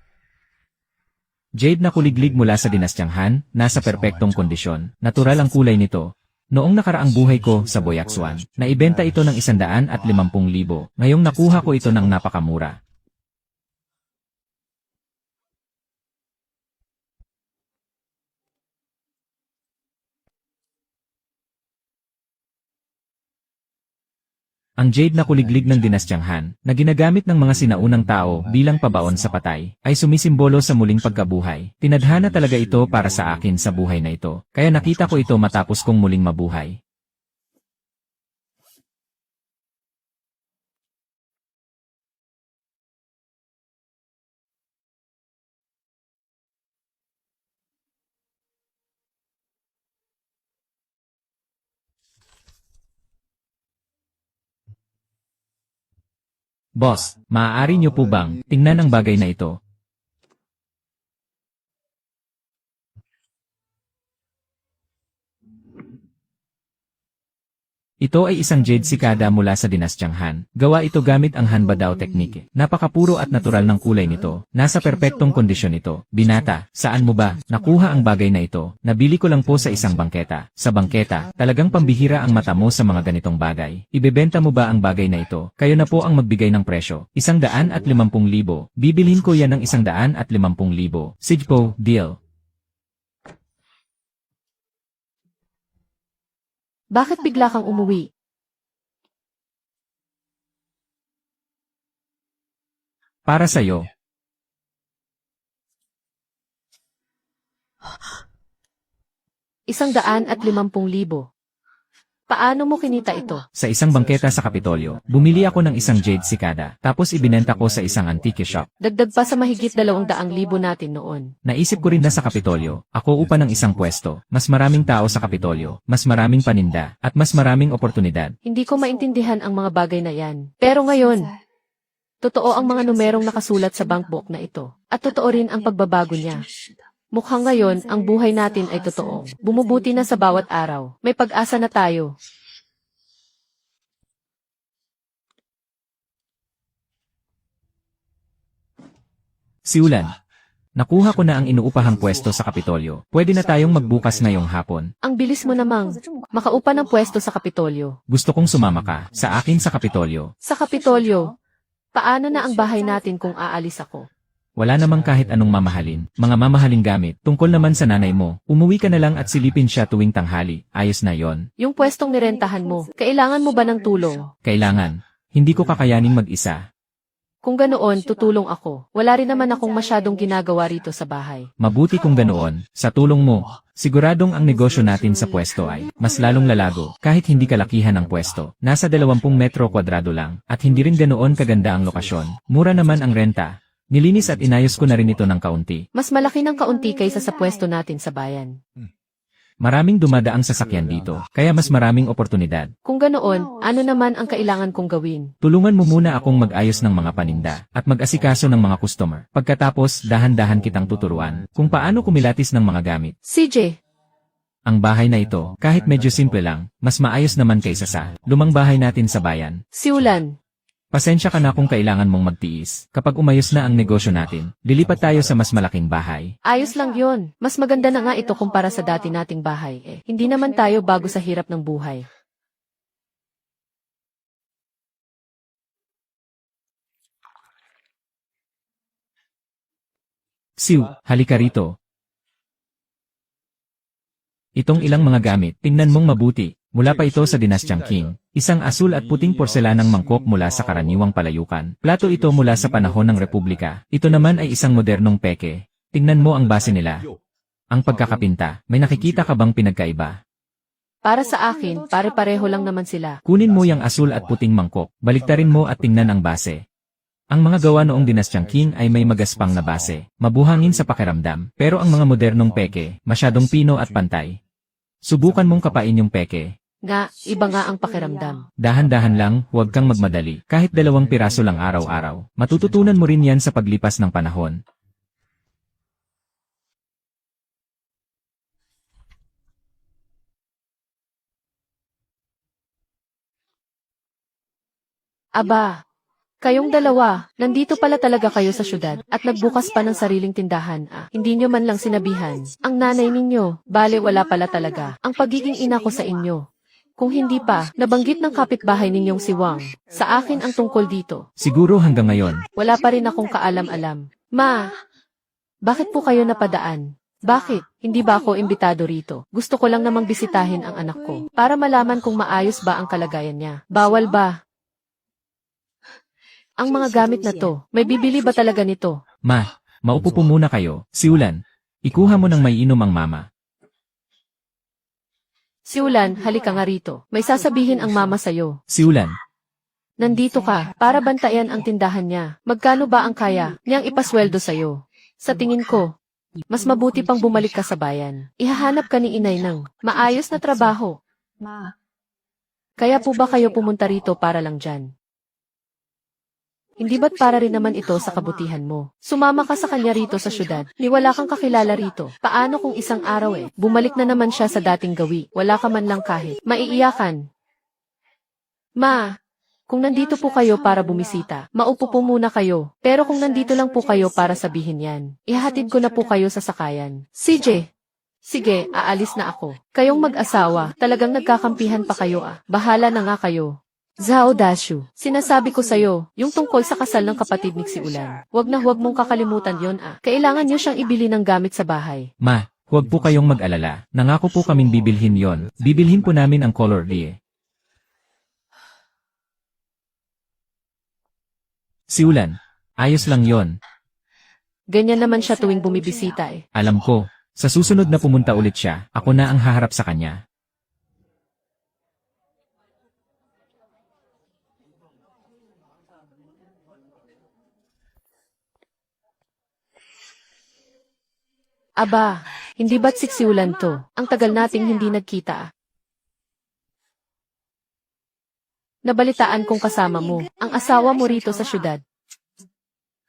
Jade na kuliglig mula sa Dinastyang Han, nasa perpektong kondisyon. Natural ang kulay nito. Noong nakaraang buhay ko sa Boyakswan, naibenta ito ng 150,000. Ngayong nakuha ko ito ng napakamura. Ang jade na kuliglig ng Dinastyang Han, na ginagamit ng mga sinaunang tao bilang pabaon sa patay, ay sumisimbolo sa muling pagkabuhay. Tinadhana talaga ito para sa akin sa buhay na ito, kaya nakita ko ito matapos kong muling mabuhay. Boss, maaari niyo po bang tingnan ang bagay na ito? Ito ay isang jade sikada mula sa Dinastyang Han. Gawa ito gamit ang Hanbadao technique. Napakapuro at natural ng kulay nito. Nasa perpektong kondisyon ito. Binata, saan mo ba nakuha ang bagay na ito? Nabili ko lang po sa isang bangketa. Sa bangketa, talagang pambihira ang mata mo sa mga ganitong bagay. Ibebenta mo ba ang bagay na ito? Kayo na po ang magbigay ng presyo. 150,000. Bibilhin ko yan ng 150,000. Sige po, deal. Bakit bigla kang umuwi? Para sa'yo. $150,000. Paano mo kinita ito? Sa isang bangketa sa Kapitolyo, bumili ako ng isang jade sikada, tapos ibinenta ko sa isang antique shop. Dagdag pa sa mahigit 200,000 natin noon. Naisip ko rin na sa Kapitolyo, ako upa ng isang pwesto, mas maraming tao sa Kapitolyo, mas maraming paninda, at mas maraming oportunidad. Hindi ko maintindihan ang mga bagay na yan. Pero ngayon, totoo ang mga numerong nakasulat sa bankbook na ito. At totoo rin ang pagbabago niya. Mukhang ngayon, ang buhay natin ay totoo. Bumubuti na sa bawat araw. May pag-asa na tayo. Siulan. Nakuha ko na ang inuupahang pwesto sa Kapitolyo. Pwede na tayong magbukas ngayong hapon. Ang bilis mo namang makaupa ng pwesto sa Kapitolyo. Gusto kong sumama ka sa akin sa Kapitolyo. Sa Kapitolyo, paano na ang bahay natin kung aalis ako? Wala namang kahit anong mamahalin. Mga mamahaling gamit. Tungkol naman sa nanay mo. Umuwi ka na lang at silipin siya tuwing tanghali. Ayos na yon. Yung pwestong nirentahan mo, kailangan mo ba ng tulong? Kailangan. Hindi ko kakayaning mag-isa. Kung ganoon, tutulong ako. Wala rin naman akong masyadong ginagawa rito sa bahay. Mabuti kung ganoon. Sa tulong mo, siguradong ang negosyo natin sa pwesto ay mas lalong lalago kahit hindi kalakihan ang pwesto. Nasa 20 metro kwadrado lang at hindi rin ganoon kaganda ang lokasyon. Mura naman ang renta. Nilinis at inayos ko na rin ito ng kaunti. Mas malaki ng kaunti kaysa sa pwesto natin sa bayan. Maraming dumadaang sasakyan dito, kaya mas maraming oportunidad. Kung ganoon, ano naman ang kailangan kong gawin? Tulungan mo muna akong mag-ayos ng mga paninda at mag-asikaso ng mga customer. Pagkatapos, dahan-dahan kitang tuturuan kung paano kumilatis ng mga gamit. CJ, Ang bahay na ito, kahit medyo simple lang, mas maayos naman kaysa sa lumang bahay natin sa bayan. Siulan, Pasensya ka na kung kailangan mong magtiis. Kapag umayos na ang negosyo natin, lilipat tayo sa mas malaking bahay. ayos lang yon. Mas maganda na nga ito kumpara sa dati nating bahay. Hindi naman tayo bago sa hirap ng buhay. Siw, halika rito. Itong ilang mga gamit, tingnan mong mabuti. Mula pa ito sa dinastyang Qing. Isang asul at puting porselanang mangkok mula sa karaniwang palayukan. Plato ito mula sa panahon ng Republika. Ito naman ay isang modernong peke. Tingnan mo ang base nila. Ang pagkakapinta, may nakikita ka bang pinagkaiba? Para sa akin, pare-pareho lang naman sila. Kunin mo yung asul at puting mangkok, baliktarin mo at tingnan ang base. Ang mga gawa noong dinastyang Qing ay may magaspang na base, mabuhangin sa pakiramdam, pero ang mga modernong peke, masyadong pino at pantay. Subukan mong kapain yung peke. Nga, iba nga ang pakiramdam. Dahan-dahan lang, huwag kang magmadali. Kahit 2 piraso lang araw-araw, matututunan mo rin yan sa paglipas ng panahon. Aba, kayong dalawa, nandito pala talaga kayo sa syudad at nagbukas pa ng sariling tindahan. Hindi nyo man lang sinabihan. Ang nanay ninyo, bale wala pala talaga. Ang pagiging ina ko sa inyo. Kung hindi pa, nabanggit ng kapitbahay ninyong si Wang. Sa akin ang tungkol dito. Siguro hanggang ngayon, Wala pa rin akong kaalam-alam. Ma, bakit po kayo napadaan? Bakit? Hindi ba ako imbitado rito? Gusto ko lang namang bisitahin ang anak ko para malaman kung maayos ba ang kalagayan niya. Bawal ba? Ang mga gamit na to, may bibili ba talaga nito? maupo po muna kayo. Siulan, ikuha mo ng may inom ang mama. Siulan, halika nga rito. May sasabihin ang mama sa'yo. Siulan, Nandito ka, para bantayan ang tindahan niya. Magkano ba ang kaya niyang ipasweldo sa'yo? Sa tingin ko, mas mabuti pang bumalik ka sa bayan. Ihahanap ka ni inay ng maayos na trabaho. Kaya po ba kayo pumunta rito para lang dyan? Hindi ba't para rin naman ito sa kabutihan mo? Sumama ka sa kanya rito sa syudad. Ni wala kang kakilala rito. Paano kung isang araw bumalik na naman siya sa dating gawi? Wala ka man lang kahit maiiyakan. Ma, kung nandito po kayo para bumisita, maupo po muna kayo. Pero kung nandito lang po kayo para sabihin yan, ihahatid ko na po kayo sa sakayan. CJ, sige, aalis na ako. Kayong mag-asawa, talagang nagkakampihan pa kayo Bahala na nga kayo. Zhao Dashu, sinasabi ko sa'yo, yung tungkol sa kasal ng kapatid ni Siulan. Huwag na huwag mong kakalimutan yon Kailangan niyo siyang ibili ng gamit sa bahay. huwag po kayong mag-alala. Nangako po kaming bibilhin yon. Bibilhin po namin ang color D. Siulan, ayos lang yon. Ganyan naman siya tuwing bumibisita Alam ko, sa susunod na pumunta ulit siya, ako na ang haharap sa kanya. Aba, hindi ba't siksiulan to? Ang tagal nating hindi nagkita Nabalitaan kong kasama mo, ang asawa mo rito sa syudad.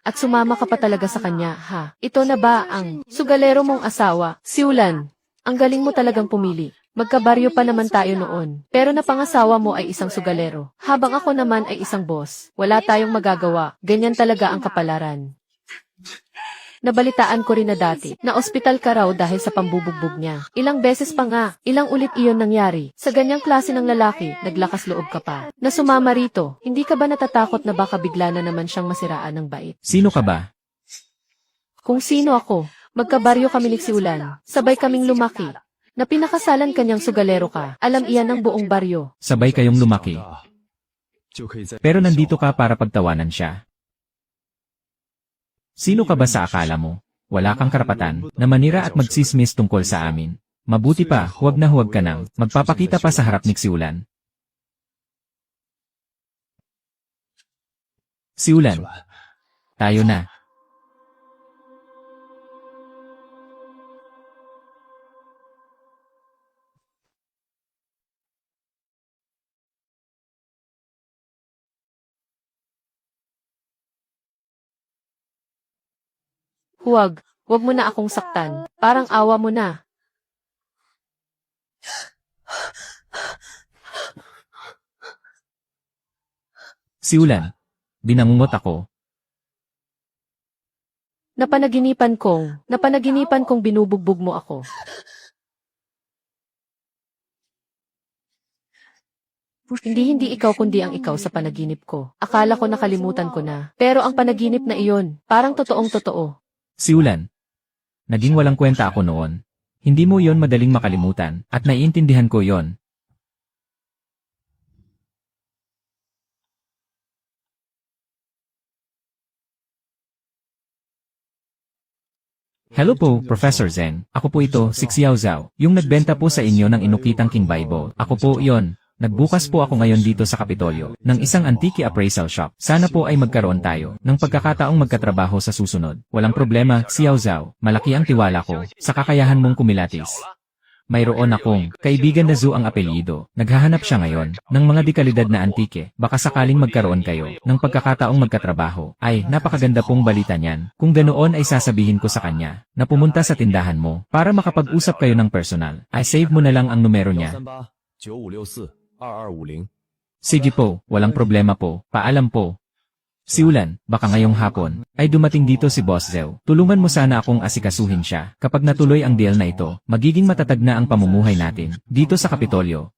At sumama ka pa talaga sa kanya, ha? Ito na ba ang sugalero mong asawa? Siulan, ang galing mo talagang pumili. Magkabaryo pa naman tayo noon. Pero napangasawa mo ay isang sugalero. Habang ako naman ay isang boss. Wala tayong magagawa. Ganyan talaga ang kapalaran. Nabalitaan ko rin na dati, na ospital ka raw dahil sa pambubugbog niya. Ilang beses pa nga, ilang ulit iyon nangyari. Sa ganyang klase ng lalaki, naglakas loob ka pa. Na sumama rito, hindi ka ba natatakot na baka bigla na naman siyang masiraan ng bait? Sino ka ba? Kung sino ako, magkabaryo kami ni Siulan. Sabay kaming lumaki. Na pinakasalan kanyang sugalero ka. Alam iyan ng buong baryo. Sabay kayong lumaki. 就可以在 Pero nandito ka para pagtawanan siya. Sino ka ba sa akala mo? Wala kang karapatan na manira at magsismis tungkol sa amin. Mabuti pa, huwag na huwag ka nang magpapakita pa sa harap ni Siulan. Siulan, tayo na. Huwag mo na akong saktan. Parang awa mo na. Siulan, binangungot ako. Napanaginipan kong binubugbog mo ako. Hindi ikaw kundi ang ikaw sa panaginip ko. Akala ko nakalimutan ko na. Pero ang panaginip na iyon, parang totoong totoo. Siulan, naging walang kwenta ako noon. Hindi mo yon madaling makalimutan, at naiintindihan ko yon. Hello po, Professor Zeng. Ako po ito, si Xiao Zhao, yung nagbenta po sa inyo ng inukitang King Bible. Ako po yon. Nagbukas po ako ngayon dito sa Kapitolyo ng isang antique appraisal shop. Sana po ay magkaroon tayo ng pagkakataong magkatrabaho sa susunod. Walang problema, Xiao Zhao. Malaki ang tiwala ko sa kakayahan mong kumilatis. Mayroon akong kaibigan na Zhu ang apelyido. Naghahanap siya ngayon ng mga dekalidad na antike. Baka sakaling magkaroon kayo ng pagkakataong magkatrabaho. Ay, napakaganda pong balita niyan. Kung ganoon ay sasabihin ko sa kanya na pumunta sa tindahan mo para makapag-usap kayo ng personal. Ay save mo na lang ang numero niya. 95642250. Sige po, walang problema po. Paalam po. Siulan, baka ngayong hapon ay dumating dito si Boss Zhao. Tulungan mo sana akong asikasuhin siya. Kapag natuloy ang deal na ito, magiging matatag na ang pamumuhay natin dito sa Kapitolyo.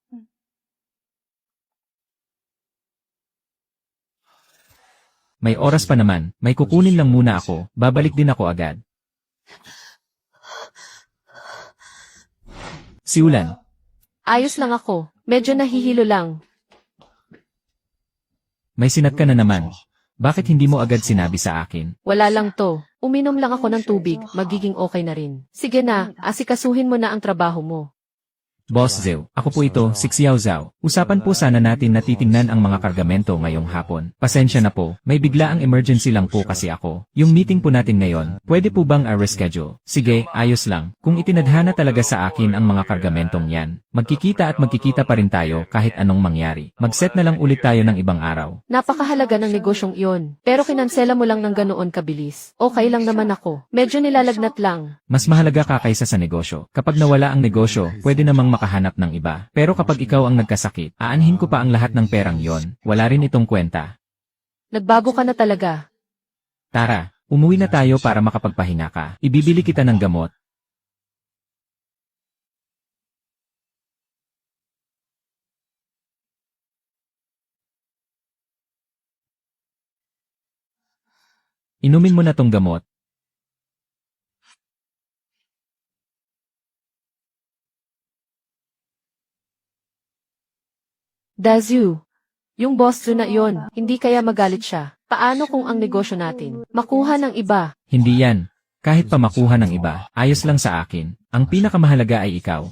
May oras pa naman, may kukunin lang muna ako. Babalik din ako agad. Siulan, Ayos lang ako. Medyo nahihilo lang. may sinat ka na naman. Bakit hindi mo agad sinabi sa akin? Wala lang to. Uminom lang ako ng tubig. Magiging okay na rin. Sige na, asikasuhin mo na ang trabaho mo. Boss Zhao, ako po ito, si Xiao Zhao. Usapan po sana natin na titingnan ang mga kargamento ngayong hapon. Pasensya na po, may bigla ang emergency lang po kasi ako. Yung meeting po natin ngayon, pwede po bang reschedule? Sige, ayos lang. Kung itinadhana talaga sa akin ang mga kargamentong yan, magkikita at magkikita pa rin tayo kahit anong mangyari. Mag-set na lang ulit tayo ng ibang araw. Napakahalaga ng negosyong iyon. Pero kinansela mo lang ng ganoon kabilis. Okay lang naman ako. Medyo nilalagnat lang. Mas mahalaga ka kaysa sa negosyo. Kapag nawala ang negosyo, pwede namang makahanap ng iba. Pero kapag ikaw ang nagkasakit, aanhin ko pa ang lahat ng perang yon. Wala rin itong kwenta. Nagbago ka na talaga. Tara, umuwi na tayo para makapagpahinga ka. Ibibili kita ng gamot. Inumin mo na tong gamot. Dazu. Yung boss Zhu na iyon, hindi kaya magalit siya. Paano kung ang negosyo natin makuha ng iba? Hindi yan. Kahit pa makuha ng iba, ayos lang sa akin. Ang pinakamahalaga ay ikaw.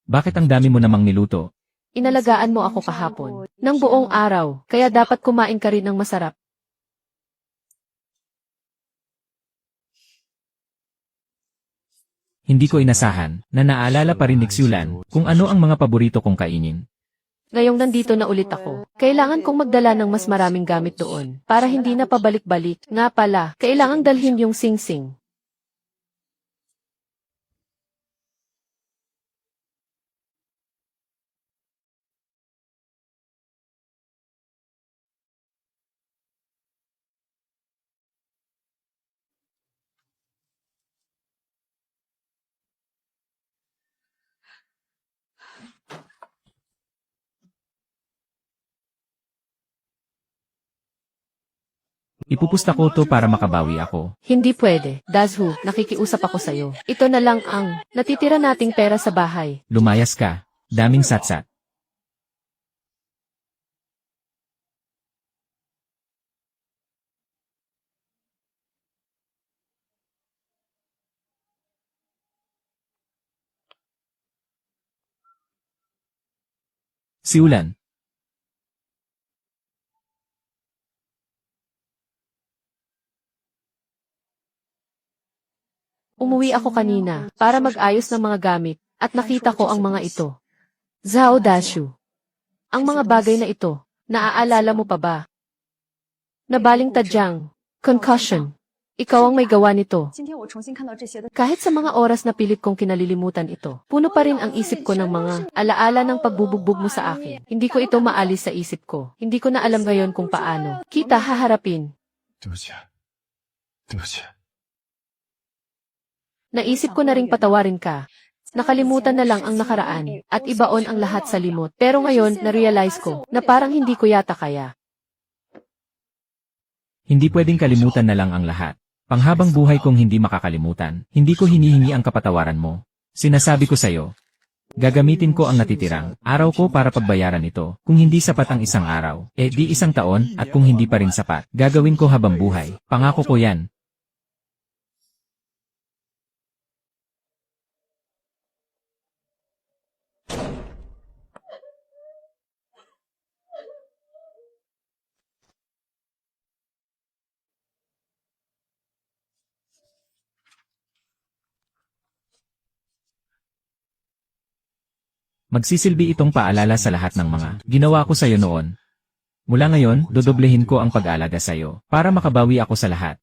Bakit ang dami mo namang niluto? Inalagaan mo ako kahapon. Ng buong araw, kaya dapat kumain ka rin ng masarap. Hindi ko inasahan na naalala pa rin ni Xiulan kung ano ang mga paborito kong kainin. Ngayong nandito na ulit ako, kailangan kong magdala ng mas maraming gamit doon para hindi na pabalik-balik. Nga pala, kailangang dalhin yung sing-sing. Ipupusta ko to para makabawi ako. Hindi pwede. Dazhu, nakikiusap ako sa'yo. Ito na lang ang natitira nating pera sa bahay. Lumayas ka. Daming satsat. Siulan. Umuwi ako kanina para mag-ayos ng mga gamit at nakita ko ang mga ito. Zhao Dashu. Ang mga bagay na ito, naaalala mo pa ba? Nabaling tadyang, concussion. Ikaw ang may gawa nito. 今天我重新看到这些的 Kahit sa mga oras na pilit kong kinalilimutan ito, puno pa rin ang isip ko ng mga alaala ng pagbubugbog mo sa akin. Hindi ko ito maalis sa isip ko. Hindi ko na alam ngayon kung paano. Kita haharapin. 对不起，对不起。 Naisip ko na ring patawarin ka. Nakalimutan na lang ang nakaraan at ibaon ang lahat sa limot. Pero ngayon, na-realize ko na parang hindi ko yata kaya. Hindi pwedeng kalimutan na lang ang lahat. Panghabang buhay kong hindi makakalimutan. Hindi ko hinihingi ang kapatawaran mo. Sinasabi ko sa'yo. Gagamitin ko ang natitirang araw ko para pagbayaran ito. Kung hindi sapat ang isang araw, di isang taon, at kung hindi pa rin sapat, gagawin ko habang buhay. Pangako ko yan. Magsisilbi itong paalala sa lahat ng mga ginawa ko sa'yo noon. Mula ngayon, dodoblehin ko ang pag-aalaga sa'yo para makabawi ako sa lahat.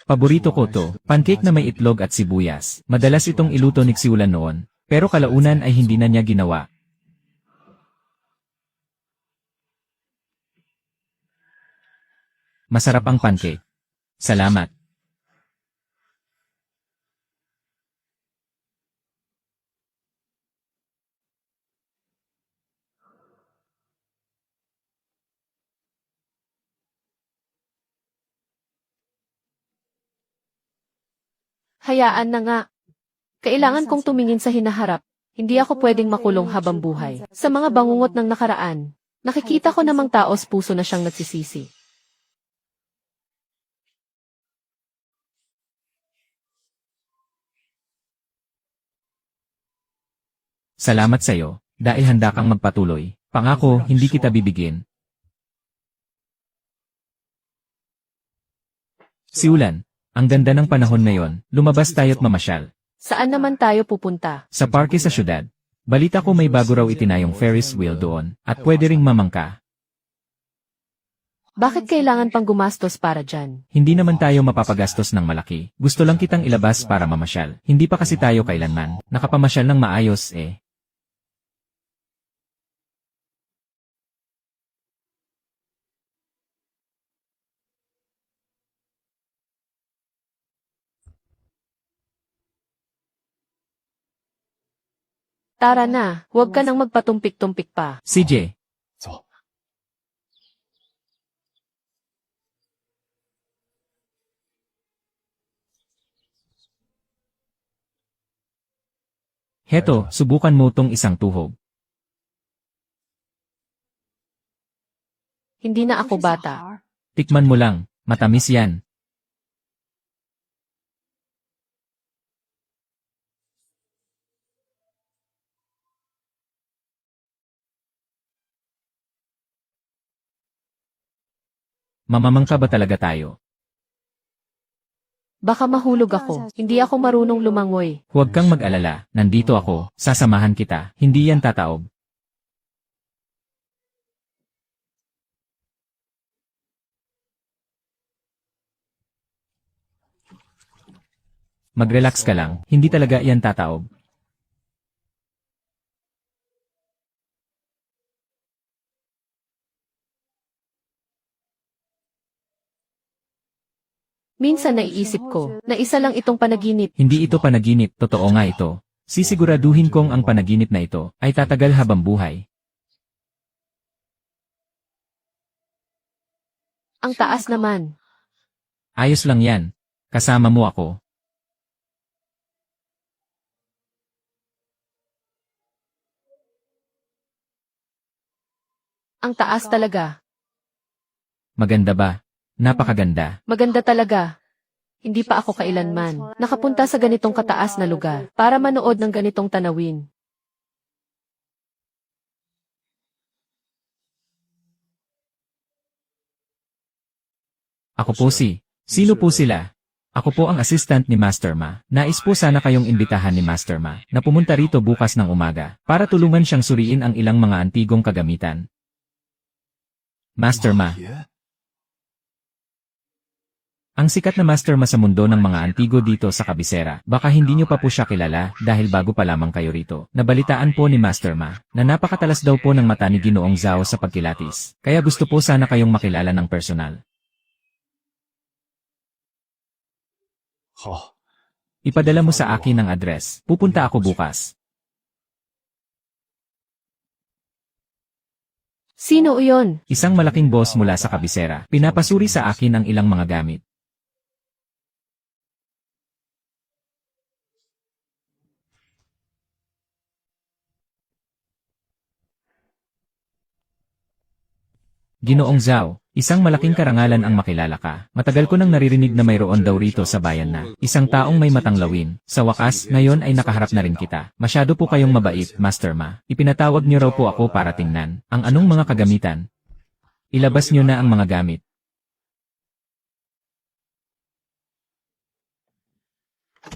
Paborito ko to, pancake na may itlog at sibuyas. Madalas itong iluto ni Xiulan noon, pero kalaunan ay hindi na niya ginawa. Masarap ang pancake. Salamat. Hayaan na nga. Kailangan kong tumingin sa hinaharap. Hindi ako pwedeng makulong habang buhay. Sa mga bangungot ng nakaraan, nakikita ko namang taos puso na siyang nagsisisi. Salamat sa'yo, dahil handa kang magpatuloy. Pangako, hindi kita bibigyan. Xiulan, ang ganda ng panahon ngayon, lumabas tayo't mamasyal. Saan naman tayo pupunta? Sa parke sa syudad. Balita ko may bago raw itinayong Ferris wheel doon, at pwede ring mamangka. Bakit kailangan pang gumastos para dyan? Hindi naman tayo mapapagastos ng malaki. Gusto lang kitang ilabas para mamasyal. Hindi pa kasi tayo kailanman nakapamasyal ng maayos . Tara na, huwag ka nang magpatumpik-tumpik pa. CJ, 走。 heto, subukan mo tong isang tuhog. Hindi na ako bata. Tikman mo lang, matamis yan. Mamamangka ba talaga tayo? Baka mahulog ako. Hindi ako marunong lumangoy. Huwag kang mag-alala, nandito ako, sasamahan kita, hindi yan tataob. Mag-relax ka lang, hindi talaga yan tataob. Minsan naiisip ko, na isa lang itong panaginip. Hindi ito panaginip, totoo nga ito. Sisiguraduhin kong ang panaginip na ito ay tatagal habang buhay. Ang taas naman. Ayos lang yan. Kasama mo ako. Ang taas talaga. Maganda ba? Napakaganda. Maganda talaga. Hindi pa ako kailanman nakapunta sa ganitong kataas na lugar para manood ng ganitong tanawin. Ako po si. Sino po sila? Ako po ang assistant ni Master Ma. Nais po sana kayong imbitahan ni Master Ma na pumunta rito bukas ng umaga para tulungan siyang suriin ang ilang mga antigong kagamitan. Master Ma. 爷， Ang sikat na Master Ma sa mundo ng mga antigo dito sa Kabisera. Baka hindi niyo pa po siya kilala dahil bago pa lamang kayo rito. Nabalitaan po ni Master Ma na napakatalas daw po ng mata ni Ginoong Zhao sa pagkilatis. Kaya gusto po sana kayong makilala ng personal. 好， Ipadala mo sa akin ang address. Pupunta ako bukas. Sino iyon? Isang malaking boss mula sa Kabisera. Pinapasuri sa akin ang ilang mga gamit. Ginoong Zhao, isang malaking karangalan ang makilala ka. Matagal ko nang naririnig na mayroon daw rito sa bayan na isang taong may matang lawin. Sa wakas, ngayon ay nakaharap na rin kita. Masyado po kayong mabait, Master Ma. Ipinatawag niyo raw po ako para tingnan ang anong mga kagamitan. Ilabas niyo na ang mga gamit.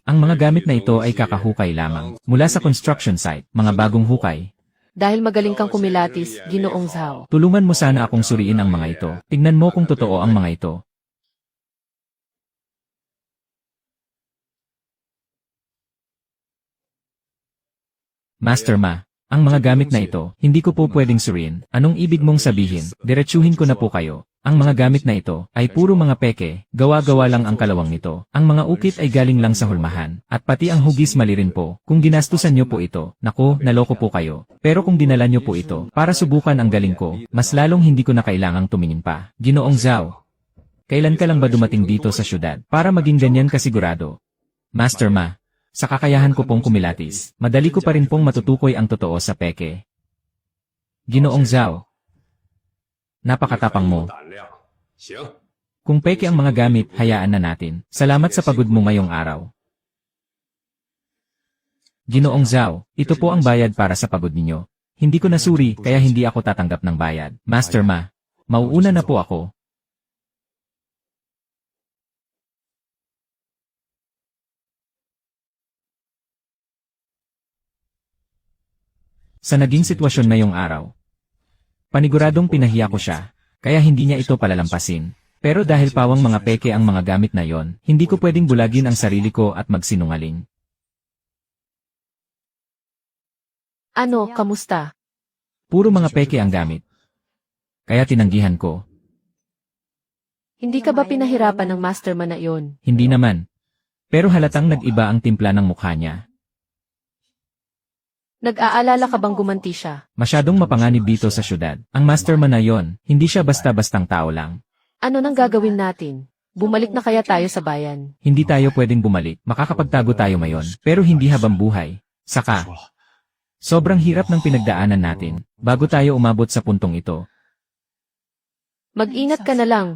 Ang mga gamit na ito ay kakahukay lamang. Mula sa construction site, mga bagong hukay. Dahil magaling kang kumilatis, Ginoong Zhao. Tulungan mo sana akong suriin ang mga ito. Tingnan mo kung totoo ang mga ito. Master Ma, ang mga gamit na ito, hindi ko po pwedeng suriin. Anong ibig mong sabihin? Diretsuhin ko na po kayo. Ang mga gamit na ito ay puro mga peke, gawa-gawa lang ang kalawang nito. Ang mga ukit ay galing lang sa hulmahan, at pati ang hugis mali rin po. Kung ginastusan nyo po ito, naku, naloko po kayo. Pero kung dinala nyo po ito, para subukan ang galing ko, mas lalong hindi ko na kailangang tumingin pa. Ginoong Zhao, kailan ka lang ba dumating dito sa syudad para maging ganyan kasigurado? Master Ma, sa kakayahan ko pong kumilatis, madali ko pa rin pong matutukoy ang totoo sa peke. Ginoong Zhao, napakatapang mo. 胆量，行， Kung peke ang mga gamit, hayaan na natin. Salamat sa pagod mo ngayong araw. Ginoong Zhao, ito po ang bayad para sa pagod ninyo. Hindi ko nasuri, kaya hindi ako tatanggap ng bayad. Master Ma, mauuna na po ako. Sa naging sitwasyon ngayong araw, paniguradong pinahiya ko siya, kaya hindi niya ito palalampasin. Pero dahil pawang mga peke ang mga gamit na yon, hindi ko pwedeng bulagin ang sarili ko at magsinungaling. Ano, kamusta? Puro mga peke ang gamit. Kaya tinanggihan ko. Hindi ka ba pinahirapan ng Master Ma na iyon? Hindi naman. Pero halatang nag-iba ang timpla ng mukha niya. Nag-aalala ka bang gumanti siya? Masyadong mapanganib dito sa syudad. Ang masterman na yon, hindi siya basta-bastang tao lang. Ano nang gagawin natin? Bumalik na kaya tayo sa bayan? Hindi tayo pwedeng bumalik. Makakapagtago tayo ngayon, pero hindi habang buhay. Saka, 说了， sobrang hirap ng pinagdaanan natin bago tayo umabot sa puntong ito. Mag-ingat ka na lang.